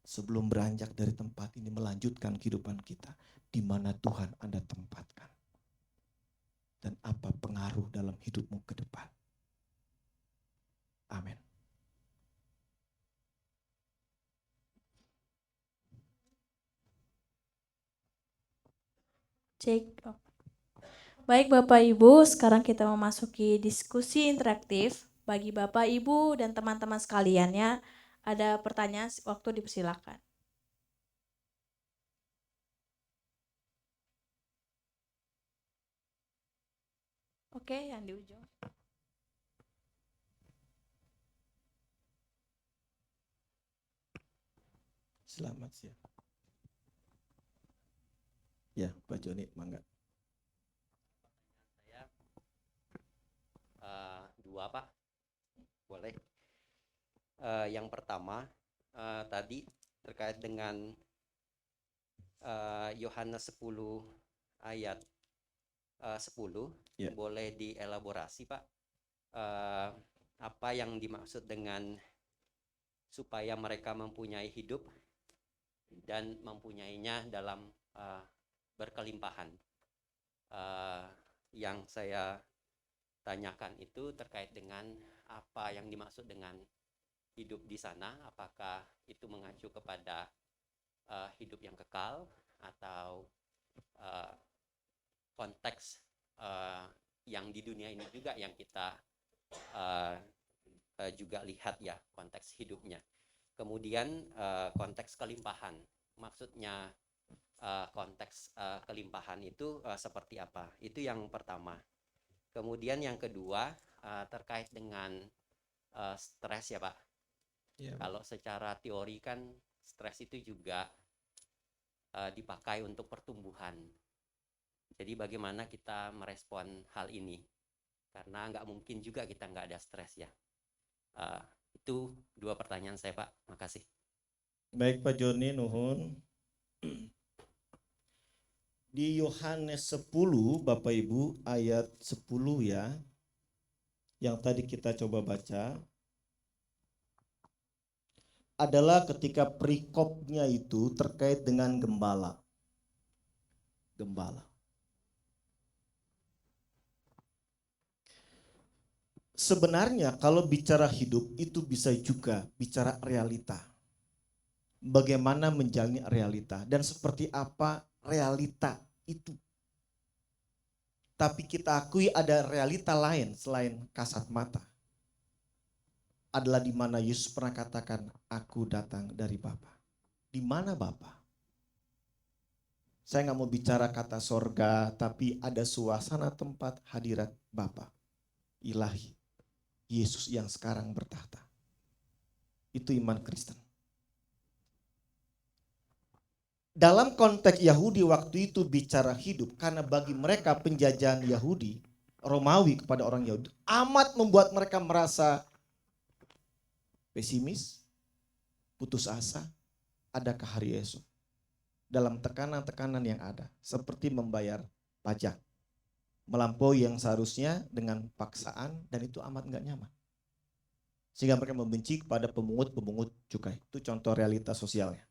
Sebelum beranjak dari tempat ini melanjutkan kehidupan kita, di mana Tuhan Anda tempatkan. Dan apa pengaruh dalam hidupmu ke depan. Amin. Cek. Baik Bapak Ibu, sekarang kita memasuki diskusi interaktif. Bagi Bapak Ibu dan teman-teman sekalian ya, ada pertanyaan, waktu dipersilakan. Oke, yang di ujung. Selamat siang. Ya, Pak Joni, mangga. Saya dua Pak, boleh. Yang pertama tadi terkait dengan Yohanes 10 ayat 10, Ya. boleh dielaborasi Pak, apa yang dimaksud dengan supaya mereka mempunyai hidup dan mempunyainya dalam berkelimpahan. Yang saya tanyakan itu terkait dengan apa yang dimaksud dengan hidup di sana, apakah itu mengacu kepada hidup yang kekal atau konteks yang di dunia ini juga yang kita juga lihat ya, konteks hidupnya. Kemudian konteks kelimpahan, maksudnya konteks kelimpahan itu seperti apa? Itu yang pertama. Kemudian yang kedua terkait dengan stres ya Pak. Ya. Kalau secara teori kan stres itu juga dipakai untuk pertumbuhan. Jadi bagaimana kita merespon hal ini? Karena nggak mungkin juga kita nggak ada stres ya. Itu dua pertanyaan saya Pak. Makasih. Baik Pak Joni, nuhun. Di Yohanes 10 Bapak Ibu ayat 10 ya, yang tadi kita coba baca, adalah ketika perikopnya itu terkait dengan gembala. Gembala. Sebenarnya kalau bicara hidup itu bisa juga bicara realita. Bagaimana menjalani realita dan seperti apa realita itu. Tapi kita akui ada realita lain selain kasat mata. Adalah di mana Yesus pernah katakan, aku datang dari Bapa. Di mana Bapa? Saya nggak mau bicara kata sorga, tapi ada suasana tempat hadirat Bapa ilahi. Yesus yang sekarang bertahta. Itu iman Kristen. Dalam konteks Yahudi waktu itu bicara hidup, karena bagi mereka penjajahan Yahudi, Romawi kepada orang Yahudi, amat membuat mereka merasa pesimis, putus asa, adakah hari esok. Dalam tekanan-tekanan yang ada, seperti membayar pajak. Melampaui yang seharusnya dengan paksaan, dan itu amat enggak nyaman. Sehingga mereka membenci kepada pemungut-pemungut cukai. Itu contoh realitas sosialnya.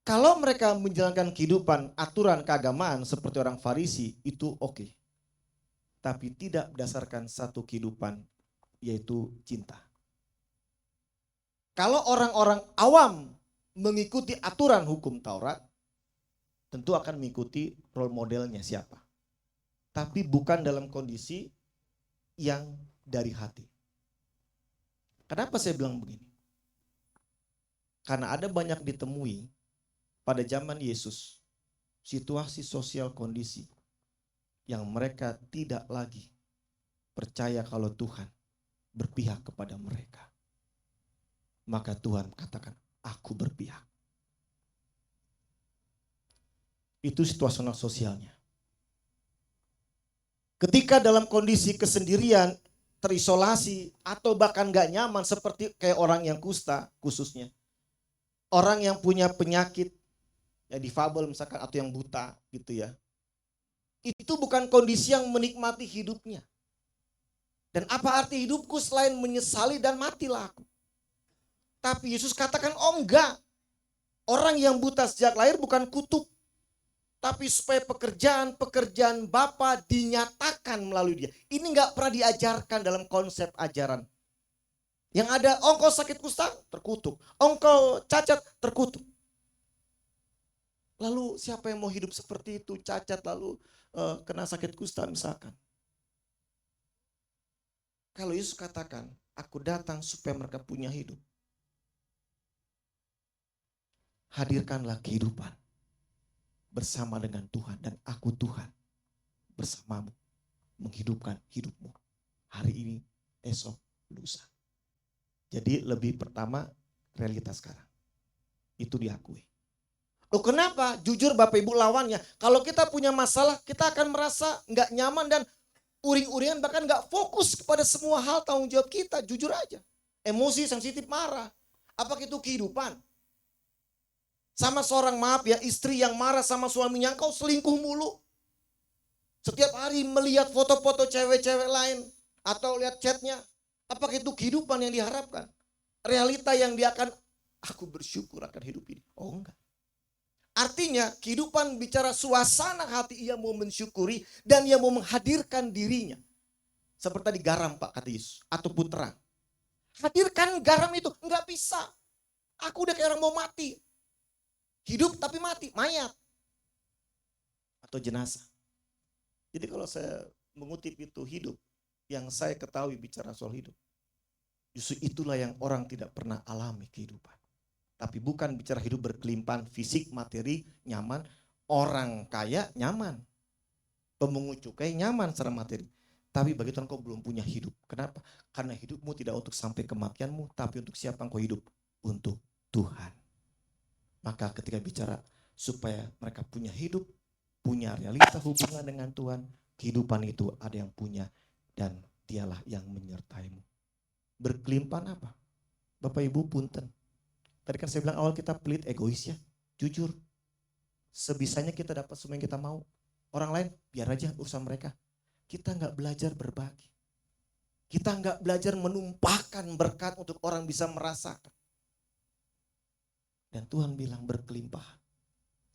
Kalau mereka menjalankan kehidupan aturan keagamaan seperti orang Farisi, itu oke. Tapi tidak berdasarkan satu kehidupan, yaitu cinta. Kalau orang-orang awam mengikuti aturan hukum Taurat, tentu akan mengikuti role modelnya siapa. Tapi bukan dalam kondisi yang dari hati. Kenapa saya bilang begini? Karena ada banyak ditemui pada zaman Yesus, situasi sosial kondisi yang mereka tidak lagi percaya kalau Tuhan berpihak kepada mereka. Maka Tuhan katakan, aku berpihak. Itu situasional sosialnya. Ketika dalam kondisi kesendirian, terisolasi, atau bahkan gak nyaman seperti kayak orang yang kusta khususnya. Orang yang punya penyakit, ya difabel misalkan, atau yang buta gitu ya. Itu bukan kondisi yang menikmati hidupnya. Dan apa arti hidupku selain menyesali dan matilah aku. Tapi Yesus katakan, oh enggak. Orang yang buta sejak lahir bukan kutuk. Tapi supaya pekerjaan Bapa dinyatakan melalui dia. Ini enggak pernah diajarkan dalam konsep ajaran. Yang ada, engkau sakit kusta, terkutuk. Engkau cacat, terkutuk. Lalu siapa yang mau hidup seperti itu, cacat lalu kena sakit kusta misalkan. Kalau Yesus katakan, aku datang supaya mereka punya hidup. Hadirkanlah kehidupan bersama dengan Tuhan, dan aku Tuhan bersamamu menghidupkan hidupmu hari ini, esok, lusa. Jadi lebih pertama realitas sekarang. Itu diakui. Loh kenapa? Jujur Bapak Ibu lawannya. Kalau kita punya masalah, kita akan merasa nggak nyaman dan uring-uringan, bahkan nggak fokus kepada semua hal tanggung jawab kita. Jujur aja. Emosi, sensitif, marah. Apakah itu kehidupan? Sama seorang, maaf ya, istri yang marah sama suaminya, kau selingkuh mulu. Setiap hari melihat foto-foto cewek-cewek lain atau lihat chatnya. Apakah itu kehidupan yang diharapkan? Realita yang dia akan Aku bersyukur akan hidup ini. Oh enggak. Artinya kehidupan bicara suasana hati, ia mau mensyukuri dan ia mau menghadirkan dirinya. Seperti tadi garam Pak kata Yesus, ataupun terang. Hadirkan garam itu, enggak bisa. Aku udah kayak orang mau mati. Hidup tapi mati, mayat. Atau jenazah. Jadi kalau saya mengutip itu hidup, yang saya ketahui bicara soal hidup. Justru itulah yang orang tidak pernah alami kehidupan. Tapi bukan bicara hidup berkelimpahan fisik, materi, nyaman. Orang kaya nyaman. Pemungut cukai nyaman secara materi. Tapi bagi Tuhan kau belum punya hidup. Kenapa? Karena hidupmu tidak untuk sampai kematianmu. Tapi untuk siapa engkau hidup? Untuk Tuhan. Maka ketika bicara supaya mereka punya hidup, punya realita hubungan dengan Tuhan. Kehidupan itu ada yang punya dan dialah yang menyertaimu. Berkelimpahan apa? Bapak Ibu punten. Tadi kan saya bilang awal kita pelit, egois ya. Jujur. Sebisanya kita dapat semua yang kita mau. Orang lain biar aja urusan mereka. Kita nggak belajar berbagi. Kita nggak belajar menumpahkan berkat untuk orang bisa merasakan. Dan Tuhan bilang berkelimpahan.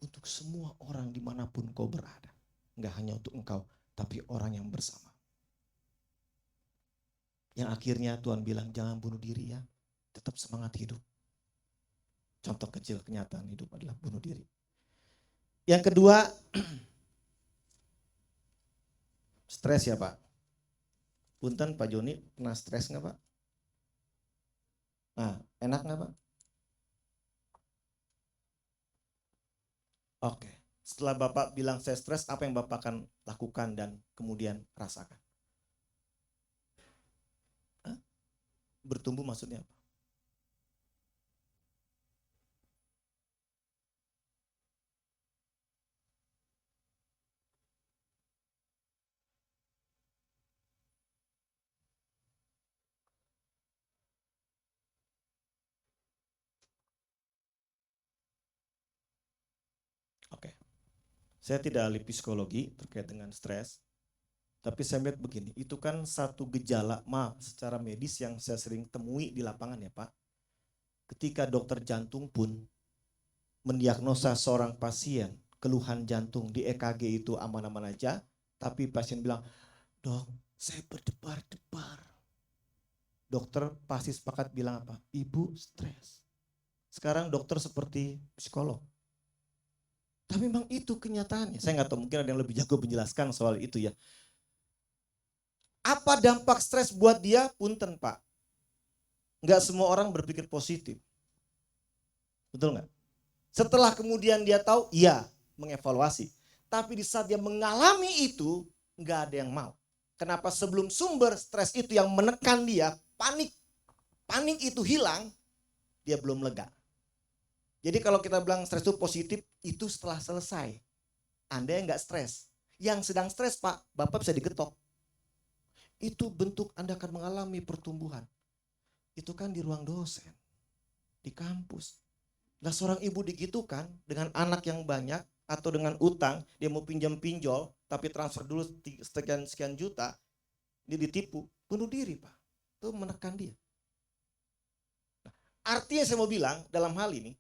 Untuk semua orang dimanapun kau berada. Nggak hanya untuk engkau, tapi orang yang bersama. Yang akhirnya Tuhan bilang jangan bunuh diri ya. Tetap semangat hidup. Contoh kecil kenyataan hidup adalah bunuh diri. Yang kedua, stres ya Pak. Punten Pak Joni, pernah stres nggak Pak? Nah, enak nggak Pak? Oke. Setelah Bapak bilang saya stres, apa yang Bapak akan lakukan dan kemudian rasakan? Hah? Bertumbuh maksudnya apa? Oke. Saya tidak ahli psikologi terkait dengan stres. Tapi saya lihat begini, itu kan satu gejala, maaf, secara medis yang saya sering temui di lapangan ya Pak. Ketika dokter jantung pun mendiagnosa seorang pasien keluhan jantung di EKG itu aman-aman aja, tapi pasien bilang, dok saya berdebar-debar. Dokter pasti sepakat bilang apa? Ibu stres. Sekarang dokter seperti psikolog. Tapi memang itu kenyataannya. Saya nggak tahu, mungkin ada yang lebih jago menjelaskan soal itu ya. Apa dampak stres buat dia? Punten Pak. Nggak semua orang berpikir positif. Betul nggak? Setelah kemudian dia tahu, iya mengevaluasi. Tapi di saat dia mengalami itu, nggak ada yang mau. Kenapa? Sebelum sumber stres itu yang menekan dia, panik itu hilang, dia belum lega. Jadi kalau kita bilang stres itu positif, itu setelah selesai. Anda yang nggak stres. Yang sedang stres Pak, Bapak bisa digetok. Itu bentuk Anda akan mengalami pertumbuhan. Itu kan di ruang dosen, di kampus. Nah seorang ibu digitukan dengan anak yang banyak atau dengan utang, dia mau pinjam-pinjol, tapi transfer dulu sekian juta, dia ditipu, bunuh diri Pak. Itu menekan dia. Nah, artinya saya mau bilang dalam hal ini,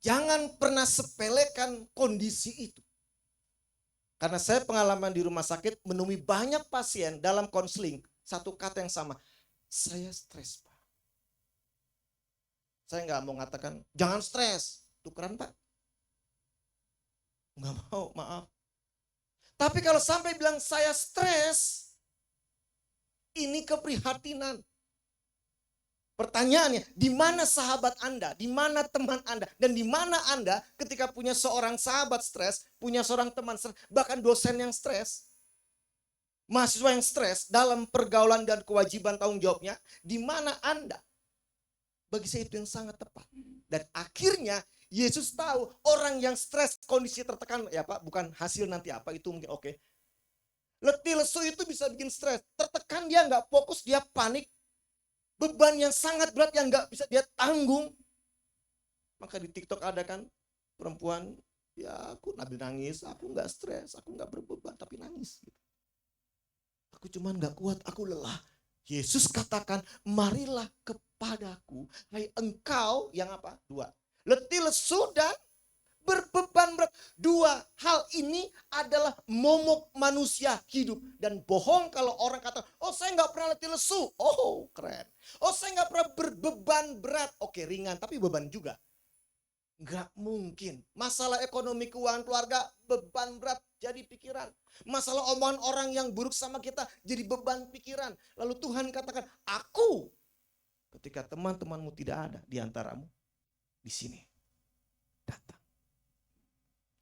jangan pernah sepelekan kondisi itu. Karena saya pengalaman di rumah sakit menemui banyak pasien dalam konseling. Satu kata yang sama. Saya stres Pak. Saya nggak mau mengatakan jangan stres. Tukeran Pak. Nggak mau, maaf. Tapi kalau sampai bilang saya stres. Ini keprihatinan. Pertanyaannya, di mana sahabat Anda, di mana teman Anda, dan di mana Anda ketika punya seorang sahabat stres, punya seorang teman stres, bahkan dosen yang stres, mahasiswa yang stres dalam pergaulan dan kewajiban tanggung jawabnya, di mana Anda? Bagi saya itu yang sangat tepat. Dan akhirnya Yesus tahu orang yang stres, kondisi tertekan, ya Pak, bukan hasil nanti apa, itu mungkin oke. Letih lesu itu bisa bikin stres, tertekan dia nggak fokus, dia panik. Beban yang sangat berat yang nggak bisa dia tanggung. Maka di TikTok ada kan perempuan, ya aku nabil nangis, aku nggak stres, aku nggak berbeban, tapi nangis. Aku cuman nggak kuat, aku lelah. Yesus katakan, marilah kepadaku, hai engkau yang apa? 2. Letih lesu dan berbeban berat. 2 hal ini adalah momok manusia hidup. Dan bohong kalau orang kata, oh saya nggak pernah letih lesu. Oh keren. Oh saya nggak pernah berbeban berat. Oke ringan tapi beban juga. Nggak mungkin. Masalah ekonomi keuangan keluarga beban berat jadi pikiran. Masalah omongan orang yang buruk sama kita jadi beban pikiran. Lalu Tuhan katakan, aku ketika teman-temanmu tidak ada di antaramu, di sini datang.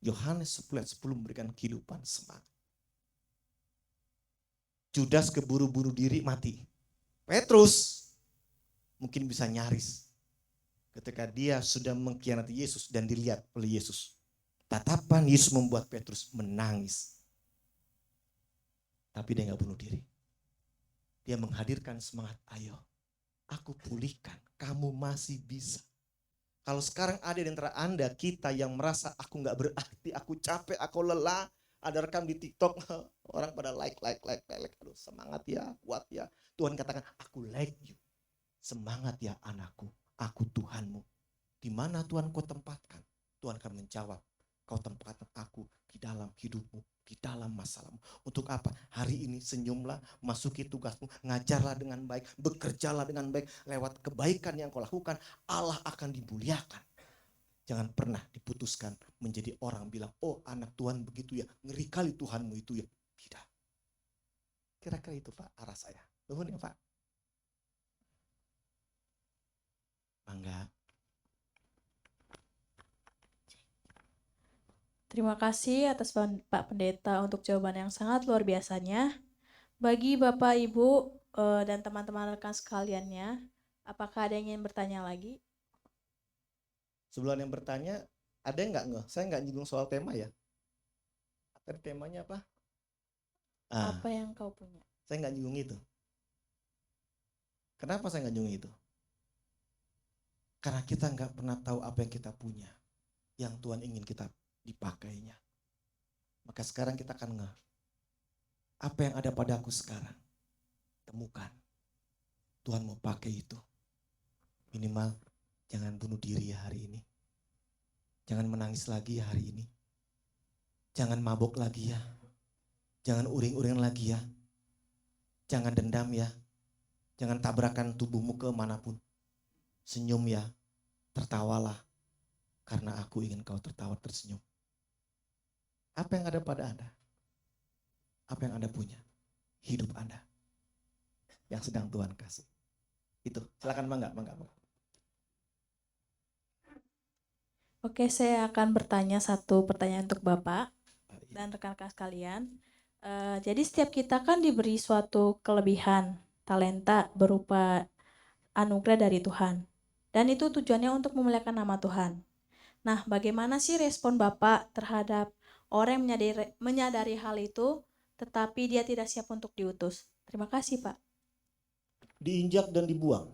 Yohanes 10 memberikan kehidupan semangat. Judas keburu bunuh diri mati. Petrus mungkin bisa nyaris ketika dia sudah mengkhianati Yesus dan dilihat oleh Yesus. Tatapan Yesus membuat Petrus menangis. Tapi dia gak bunuh diri. Dia menghadirkan semangat, ayo aku pulihkan, kamu masih bisa. Kalau sekarang ada di antara Anda, kita yang merasa aku gak berarti, aku capek, aku lelah. Ada rekam di TikTok, orang pada like. Aduh semangat ya, kuat ya. Tuhan katakan, aku like you. Semangat ya anakku, aku Tuhanmu. Di mana Tuhan kau tempatkan? Tuhan akan menjawab, kau tempatkan aku di dalam hidupmu, di dalam masalahmu. Untuk apa? Hari ini senyumlah, masuki tugasmu, ngajarlah dengan baik, bekerjalah dengan baik. Lewat kebaikan yang kau lakukan, Allah akan dimuliakan. Jangan pernah diputuskan menjadi orang bilang, oh anak Tuhan begitu ya, ngeri kali Tuhanmu itu ya. Tidak. Kira-kira itu Pak arah saya. Nuhun ya Pak. Mangga. Terima kasih atas Pak Pendeta untuk jawaban yang sangat luar biasanya. Bagi Bapak, Ibu, dan teman-teman rekan sekaliannya, apakah ada yang ingin bertanya lagi? Sebelum yang bertanya, ada yang nggak? Saya nggak nyinggung soal tema ya. Tadi temanya apa? Apa yang kau punya? Saya nggak nyinggung itu. Kenapa saya nggak nyinggung itu? Karena kita nggak pernah tahu apa yang kita punya, yang Tuhan ingin kita dipakainya. Maka sekarang kita akan apa yang ada pada aku sekarang, temukan. Tuhan mau pakai itu. Minimal jangan bunuh diri ya hari ini. Jangan menangis lagi ya hari ini. Jangan mabok lagi ya. Jangan uring-uring lagi ya. Jangan dendam ya. Jangan tabrakan tubuhmu ke manapun. Senyum ya. Tertawalah. Karena aku ingin kau tertawa tersenyum. Apa yang ada pada Anda? Apa yang Anda punya? Hidup Anda. Yang sedang Tuhan kasih. Itu. Silakan mangga. Oke, saya akan bertanya satu pertanyaan untuk Bapak dan rekan-rekan sekalian. Jadi setiap kita kan diberi suatu kelebihan, talenta berupa anugerah dari Tuhan. Dan itu tujuannya untuk memuliakan nama Tuhan. Nah, bagaimana sih respon Bapak terhadap orang yang menyadari hal itu, tetapi dia tidak siap untuk diutus? Terima kasih, Pak. Diinjak dan dibuang.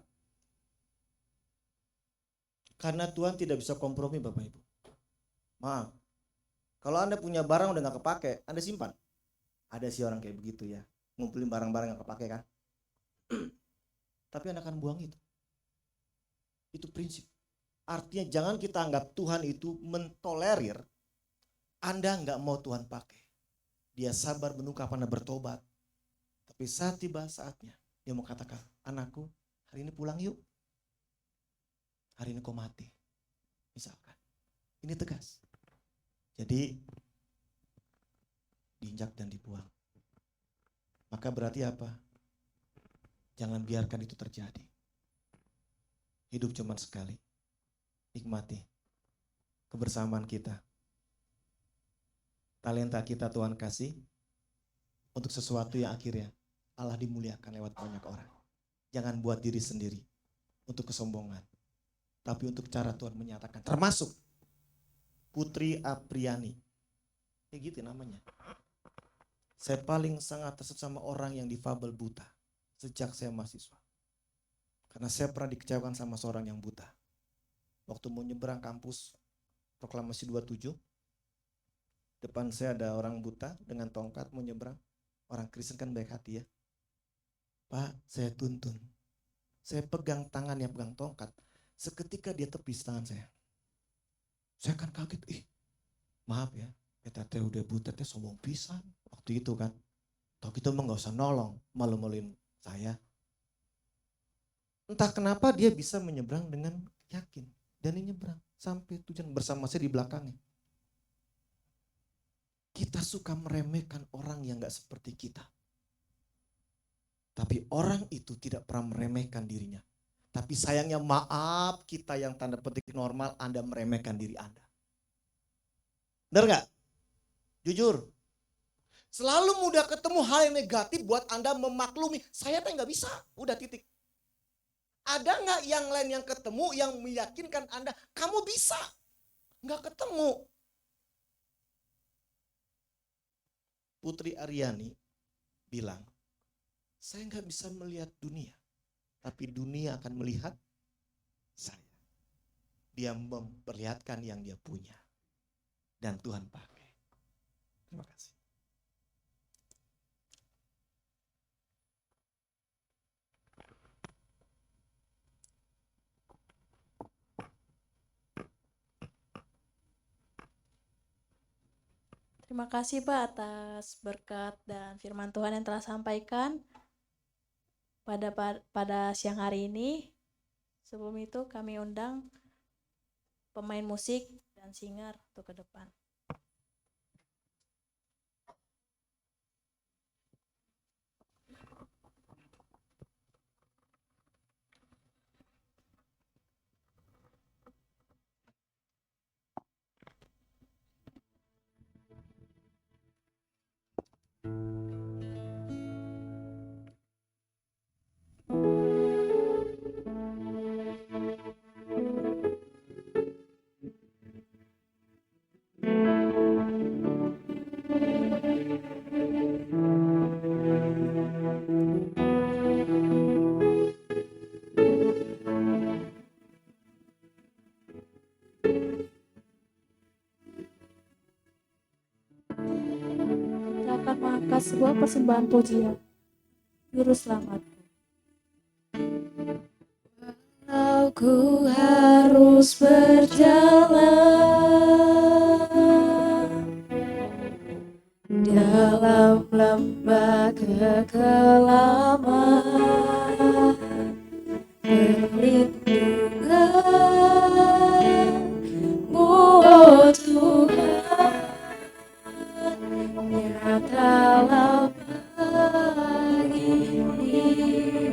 Karena Tuhan tidak bisa kompromi Bapak Ibu. Maaf. Kalau Anda punya barang udah gak kepake, Anda simpan. Ada sih orang kayak begitu ya. Ngumpulin barang-barang yang kepake kan. Tapi Anda akan buang itu. Itu prinsip. Artinya jangan kita anggap Tuhan itu mentolerir Anda gak mau Tuhan pakai. Dia sabar menunggu kapan Anda bertobat. Tapi saat tiba saatnya, dia mau katakan, anakku hari ini pulang yuk. Hari ini kau mati. Misalkan. Ini tegas. Jadi diinjak dan dibuang. Maka berarti apa? Jangan biarkan itu terjadi. Hidup cuma sekali. Nikmati kebersamaan kita. Talenta kita Tuhan kasih untuk sesuatu yang akhirnya Allah dimuliakan lewat banyak orang. Jangan buat diri sendiri untuk kesombongan. Tapi untuk cara Tuhan menyatakan. Termasuk Putri Apriani. Kayak gitu namanya. Saya paling sangat tersentuh sama orang yang difabel buta. Sejak saya mahasiswa. Karena saya pernah dikecewakan sama seorang yang buta. Waktu mau nyeberang kampus Proklamasi 27. Depan saya ada orang buta dengan tongkat mau nyeberang. Orang Kristen kan baik hati ya. Pak, saya tuntun. Saya pegang tangan yang pegang tongkat. Seketika dia tepis tangan saya. Saya kan kaget, maaf ya, kita teh udah buta teh sombong pisan waktu itu kan. Tahu kita mah gak usah nolong, malu-maluin saya. Entah kenapa dia bisa menyeberang dengan yakin. Dan dia nyebrang sampai tujuan bersama saya di belakangnya. Kita suka meremehkan orang yang gak seperti kita. Tapi orang itu tidak pernah meremehkan dirinya. Tapi sayangnya maaf kita yang tanda petik normal Anda meremehkan diri Anda. Benar gak? Jujur. Selalu mudah ketemu hal yang negatif buat Anda memaklumi. Saya teh gak bisa, udah titik. Ada gak yang lain yang ketemu yang meyakinkan Anda, kamu bisa? Gak ketemu. Putri Aryani bilang, saya gak bisa melihat dunia. Tapi dunia akan melihat saya. Dia memperlihatkan yang dia punya. Dan Tuhan pakai. Terima kasih. Terima kasih Pak atas berkat dan firman Tuhan yang telah sampaikan pada siang hari ini. Sebelum itu kami undang pemain musik dan singer untuk ke depan. Kita akan mengangkat sebuah persembahan pujian. Juru selamatku. Walau ku harus berjalan dalam lembah kekelaman, perlindungan-Mu, oh Tuhan, nyatalah bagi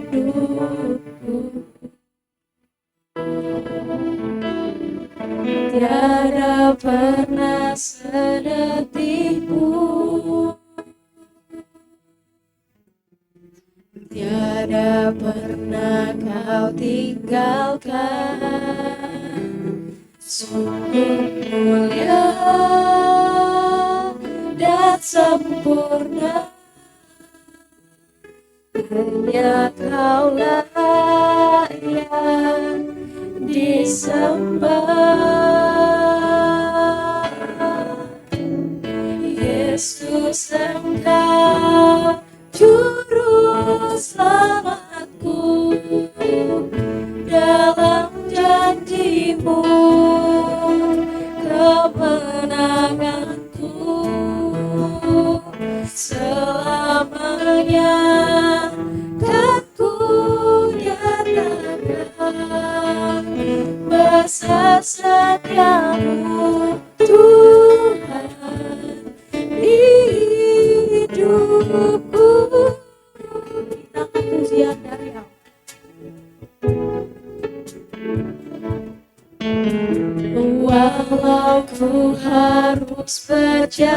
hidupku. Tiada pernah sedetik pun, tiada pernah Kau tinggalkan. Sungguh mulia dan sempurna, hanya Kaulah yang disembah. Yesus, Engkau juru selamatku, dalam janji-Mu kemenanganku selamanya kan ku nyatakan besar setiamu Tuhan di hidupku. Kita akan pujian dari Allah. Walau ku harus berjalan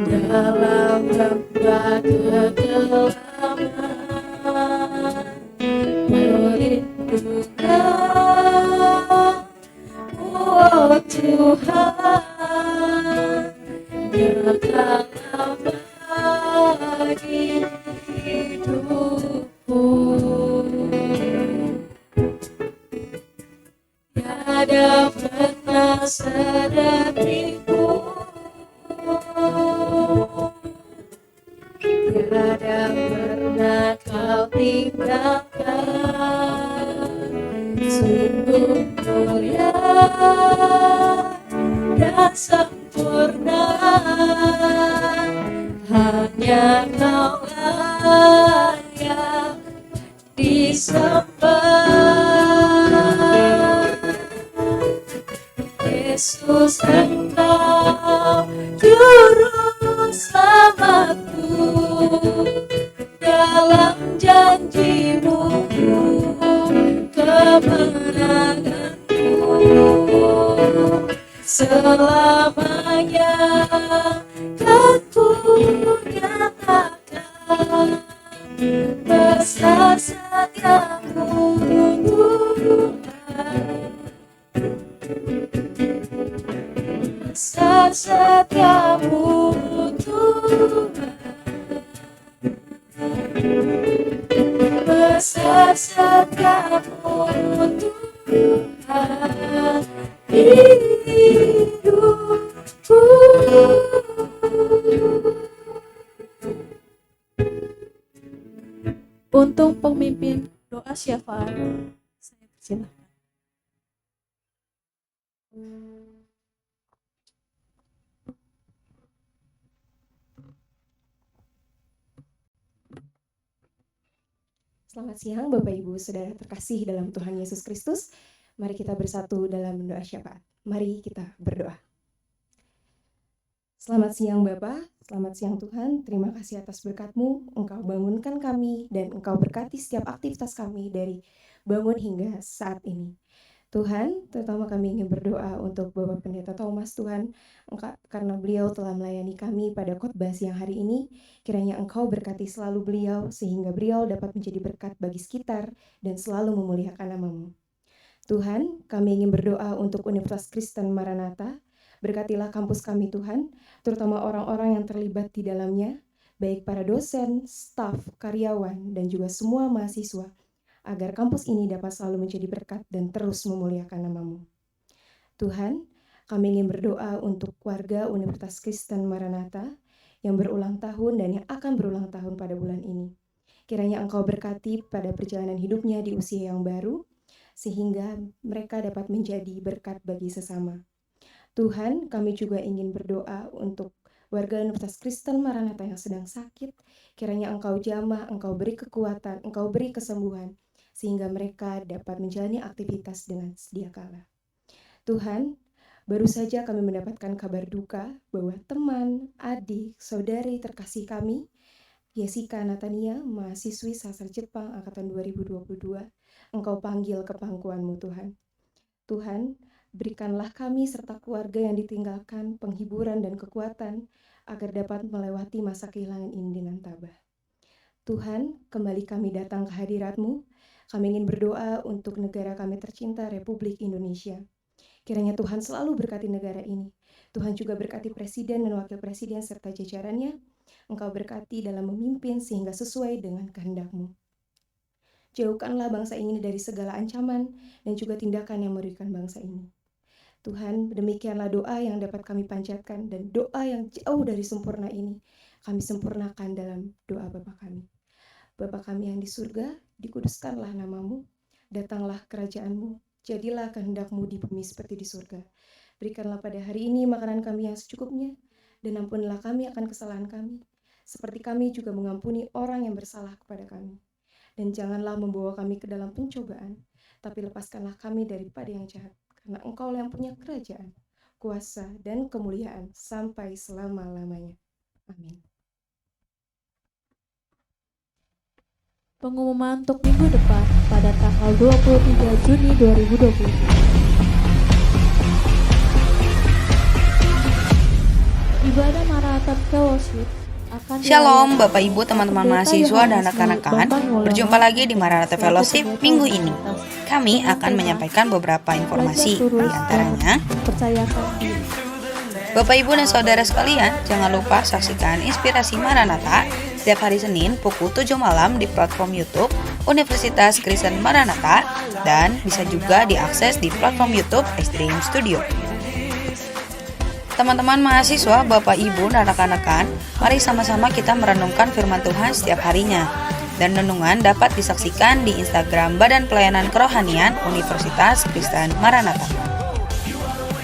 dalam lembah kegelapan, perlindungan, oh Tuhan, nyatalah bagi hidupku. Tiada pernah sedetik pun, ringankan, sungguh mulia dan sempurna, hanya Kau layak disembah. Yesus, Engkau juru selamatku, dalam janji-Mu kemenanganku selamanya kan ku nyatakan besar setiamu Tuhan, besar setiamu Tuhan, besar setiamu Tuhan hidupku. Untuk pemimpin doa syafaat, saya persilahkan. Selamat siang Bapak Ibu Saudara terkasih dalam Tuhan Yesus Kristus. Mari kita bersatu dalam doa syafaat. Mari kita berdoa. Selamat siang Bapa, selamat siang Tuhan. Terima kasih atas berkat-Mu. Engkau bangunkan kami dan Engkau berkati setiap aktivitas kami dari bangun hingga saat ini. Tuhan, terutama kami ingin berdoa untuk Bapak Pendeta Thomas Tuhan, karena beliau telah melayani kami pada khotbah siang hari ini. Kiranya Engkau berkati selalu beliau, sehingga beliau dapat menjadi berkat bagi sekitar dan selalu memuliakan nama-Mu. Tuhan, kami ingin berdoa untuk Universitas Kristen Maranatha. Berkatilah kampus kami Tuhan, terutama orang-orang yang terlibat di dalamnya, baik para dosen, staf, karyawan, dan juga semua mahasiswa, agar kampus ini dapat selalu menjadi berkat dan terus memuliakan nama-Mu. Tuhan, kami ingin berdoa untuk warga Universitas Kristen Maranatha yang berulang tahun dan yang akan berulang tahun pada bulan ini. Kiranya Engkau berkati pada perjalanan hidupnya di usia yang baru, sehingga mereka dapat menjadi berkat bagi sesama. Tuhan, kami juga ingin berdoa untuk warga Universitas Kristen Maranatha yang sedang sakit. Kiranya Engkau jamah, Engkau beri kekuatan, Engkau beri kesembuhan, sehingga mereka dapat menjalani aktivitas dengan sedia kala. Tuhan, baru saja kami mendapatkan kabar duka bahwa teman, adik, saudari terkasih kami, Jessica Natania, mahasiswi sastra Jepang angkatan 2022, Engkau panggil ke pangkuan-Mu Tuhan. Tuhan, berikanlah kami serta keluarga yang ditinggalkan penghiburan dan kekuatan agar dapat melewati masa kehilangan ini dengan tabah. Tuhan, kembali kami datang ke hadirat-Mu. Kami ingin berdoa untuk negara kami tercinta, Republik Indonesia. Kiranya Tuhan selalu berkati negara ini. Tuhan juga berkati Presiden dan Wakil Presiden serta jajarannya. Engkau berkati dalam memimpin sehingga sesuai dengan kehendak-Mu. Jauhkanlah bangsa ini dari segala ancaman dan juga tindakan yang merugikan bangsa ini. Tuhan, demikianlah doa yang dapat kami panjatkan dan doa yang jauh dari sempurna ini kami sempurnakan dalam doa Bapa kami. Bapa kami yang di surga, dikuduskanlah nama-Mu, datanglah kerajaan-Mu, jadilah kehendak-Mu di bumi seperti di surga. Berikanlah pada hari ini makanan kami yang secukupnya, dan ampunilah kami akan kesalahan kami, seperti kami juga mengampuni orang yang bersalah kepada kami. Dan janganlah membawa kami ke dalam pencobaan, tapi lepaskanlah kami daripada yang jahat. Karena Engkau yang punya kerajaan, kuasa, dan kemuliaan sampai selama-lamanya. Amin. Pengumuman untuk minggu depan pada tanggal 23 Juni 2020. Ibadah Maranatha Fellowship akan Shalom Bapak Ibu teman-teman mahasiswa dan rekan-rekan. Berjumpa lagi di Maranatha Fellowship minggu ini. Kami akan menyampaikan beberapa informasi, di antaranya Bapak Ibu dan Saudara sekalian, jangan lupa saksikan Inspirasi Maranatha setiap hari Senin pukul 7 malam di platform YouTube Universitas Kristen Maranatha dan bisa juga diakses di platform YouTube Extreme Studio. Teman-teman mahasiswa, Bapak Ibu dan rekan-rekan, mari sama-sama kita merenungkan firman Tuhan setiap harinya. dan renungan dapat disaksikan di Instagram Badan Pelayanan Kerohanian Universitas Kristen Maranatha.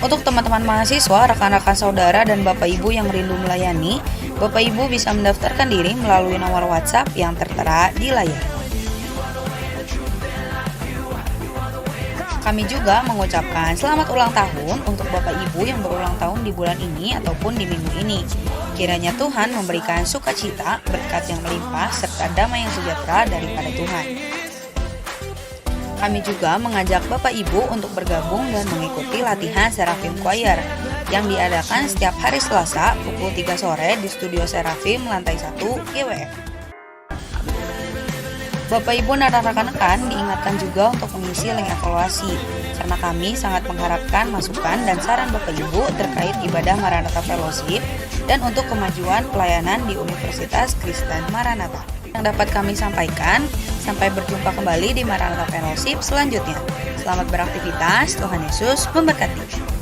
Untuk teman-teman mahasiswa, rekan-rekan saudara, dan Bapak Ibu yang rindu melayani, Bapak Ibu bisa mendaftarkan diri melalui nomor WhatsApp yang tertera di layar. Kami juga mengucapkan selamat ulang tahun untuk Bapak Ibu yang berulang tahun di bulan ini ataupun di minggu ini. Kiranya Tuhan memberikan sukacita, berkat yang melimpah, serta damai yang sejahtera daripada Tuhan. Kami juga mengajak Bapak Ibu untuk bergabung dan mengikuti latihan Seraphim Choir yang diadakan setiap hari Selasa pukul 3 sore di Studio Seraphim lantai 1 GWF. Bapak Ibu dan rekan-rekan diingatkan juga untuk mengisi link evaluasi, karena kami sangat mengharapkan masukan dan saran Bapak Ibu terkait ibadah Maranatha Fellowship dan untuk kemajuan pelayanan di Universitas Kristen Maranatha. Yang dapat kami sampaikan, sampai berjumpa kembali di Maranatha Fellowship selanjutnya. Selamat beraktivitas, Tuhan Yesus memberkati.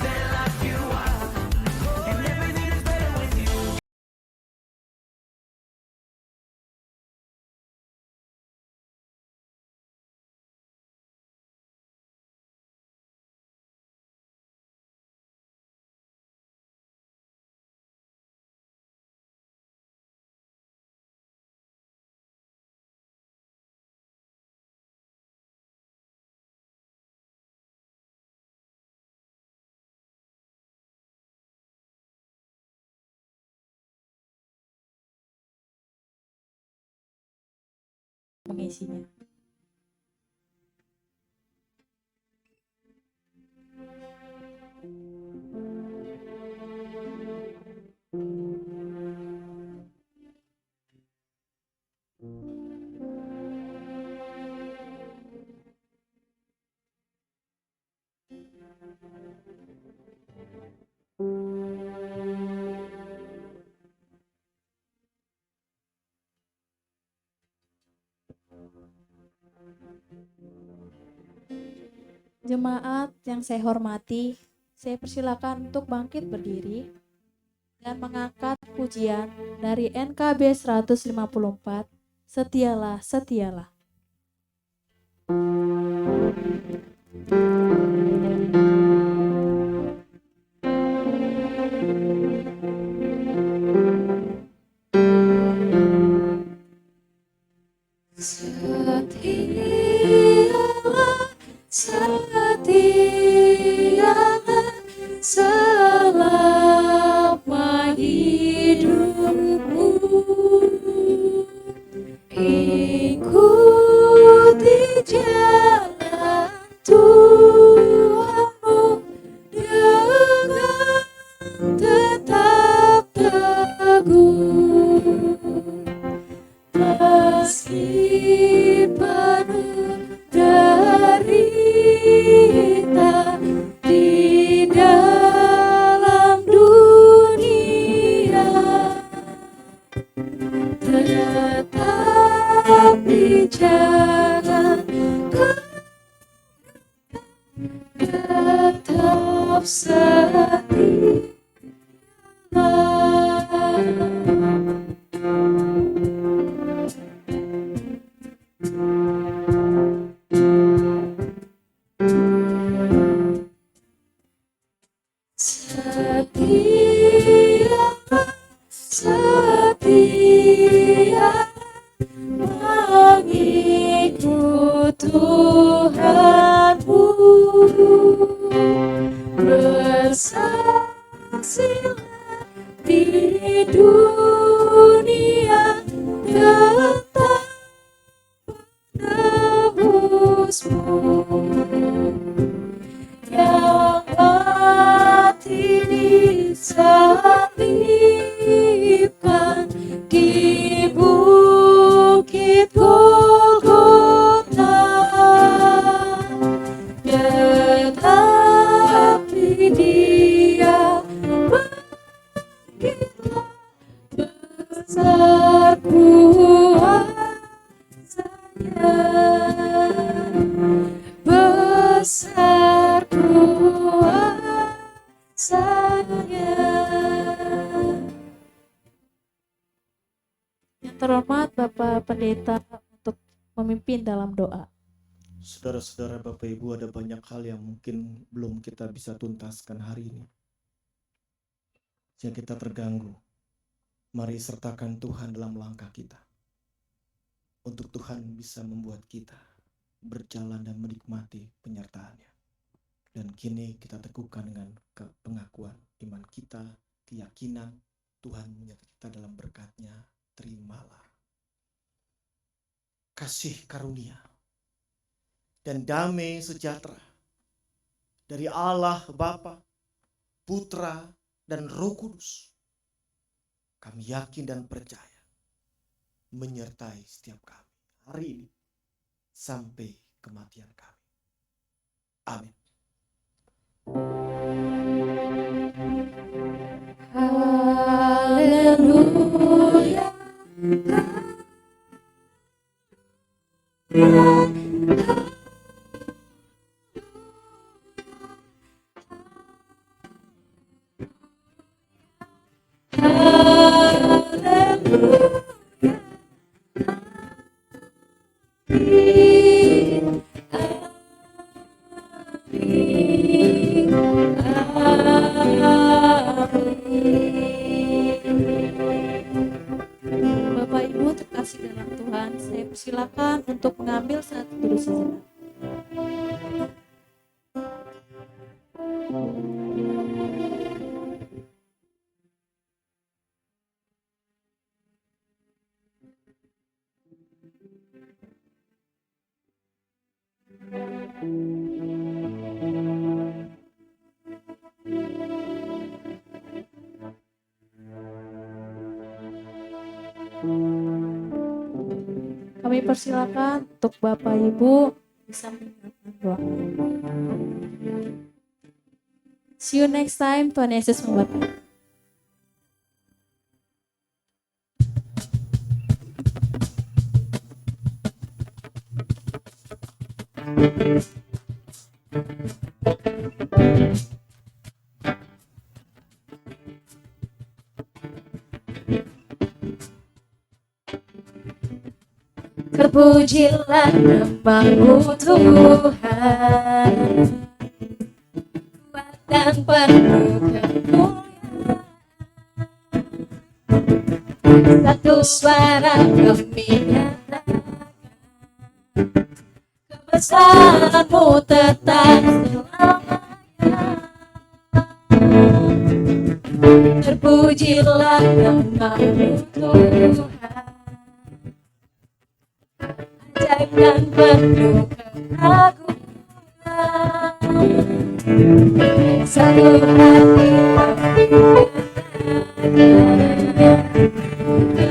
Mengisinya. Jemaat yang saya hormati, saya persilakan untuk bangkit berdiri dan mengangkat pujian dari NKB 154, Setialah, Setialah. Setialah selama hidupmu, ikuti jalan Tuhanmu dengan tetap teguh, meski penuh derita di dalam dunia, tetapi jangan tetap setia. Setia mengikut Tuhanmu, bersaksilah di dunia, tetap menebusmu yang mati disalibkan di bukit Golgota, tetapi dia bangkitlah, besar kuasanya, besar kuasanya. Yang terhormat Bapak Pendeta untuk memimpin dalam doa. Saudara-saudara, Bapak Ibu, ada banyak hal yang mungkin belum kita bisa tuntaskan hari ini. Jika kita terganggu, mari sertakan Tuhan dalam langkah kita. Untuk Tuhan bisa membuat kita berjalan dan menikmati penyertaannya. Dan kini kita teguhkan dengan pengakuan iman kita, keyakinan Tuhan menyertai kita dalam berkat-Nya. Terimalah kasih karunia dan damai sejahtera dari Allah Bapa, Putra, dan Roh Kudus. Kami yakin dan percaya menyertai setiap kami hari ini sampai kematian kami. Amin. Haleluya. Bapak Ibu terkasih dalam Tuhan, saya persilakan untuk mengambil saat duduk sejenak. Kami persilakan untuk Bapak Ibu bisa mendengarkan doa. See you next time. Tuhan Yesus memberkati. Terpujilah nama-Mu Tuhan, kuat dan penuh kemuliaan. Satu suara kami nyatakan, kebesaran-Mu tetap selamanya. Terpujilah nama-Mu Tuhan, ajaib dan penuh keraguan. Satu hati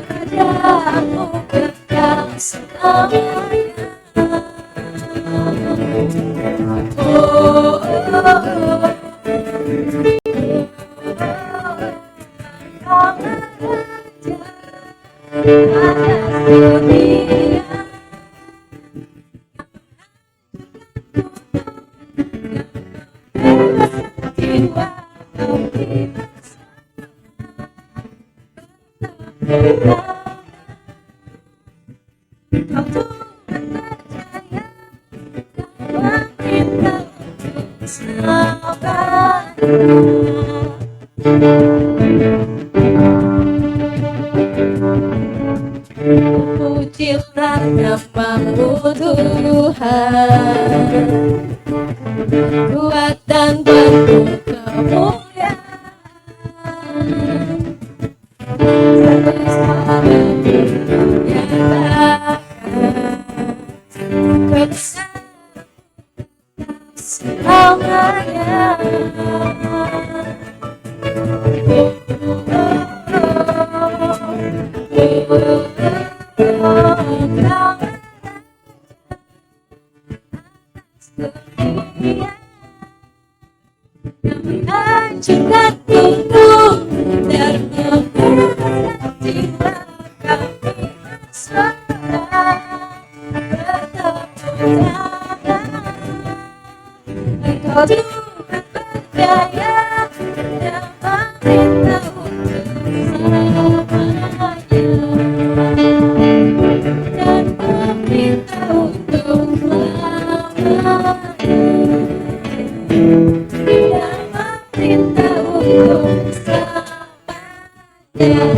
kerajaan-Mu kekal selamanya. Oh, Kau Raja atas dunia. Pujilah nama-Mu Tuhan, kuat dan penuh kemuliaan. Selamanya. Mengajukan tubuh dan memberkati kami bersama bertepuk tangan. Engkau Tuhan berdaya dan memerintah untuk selamanya, dan memerintah dan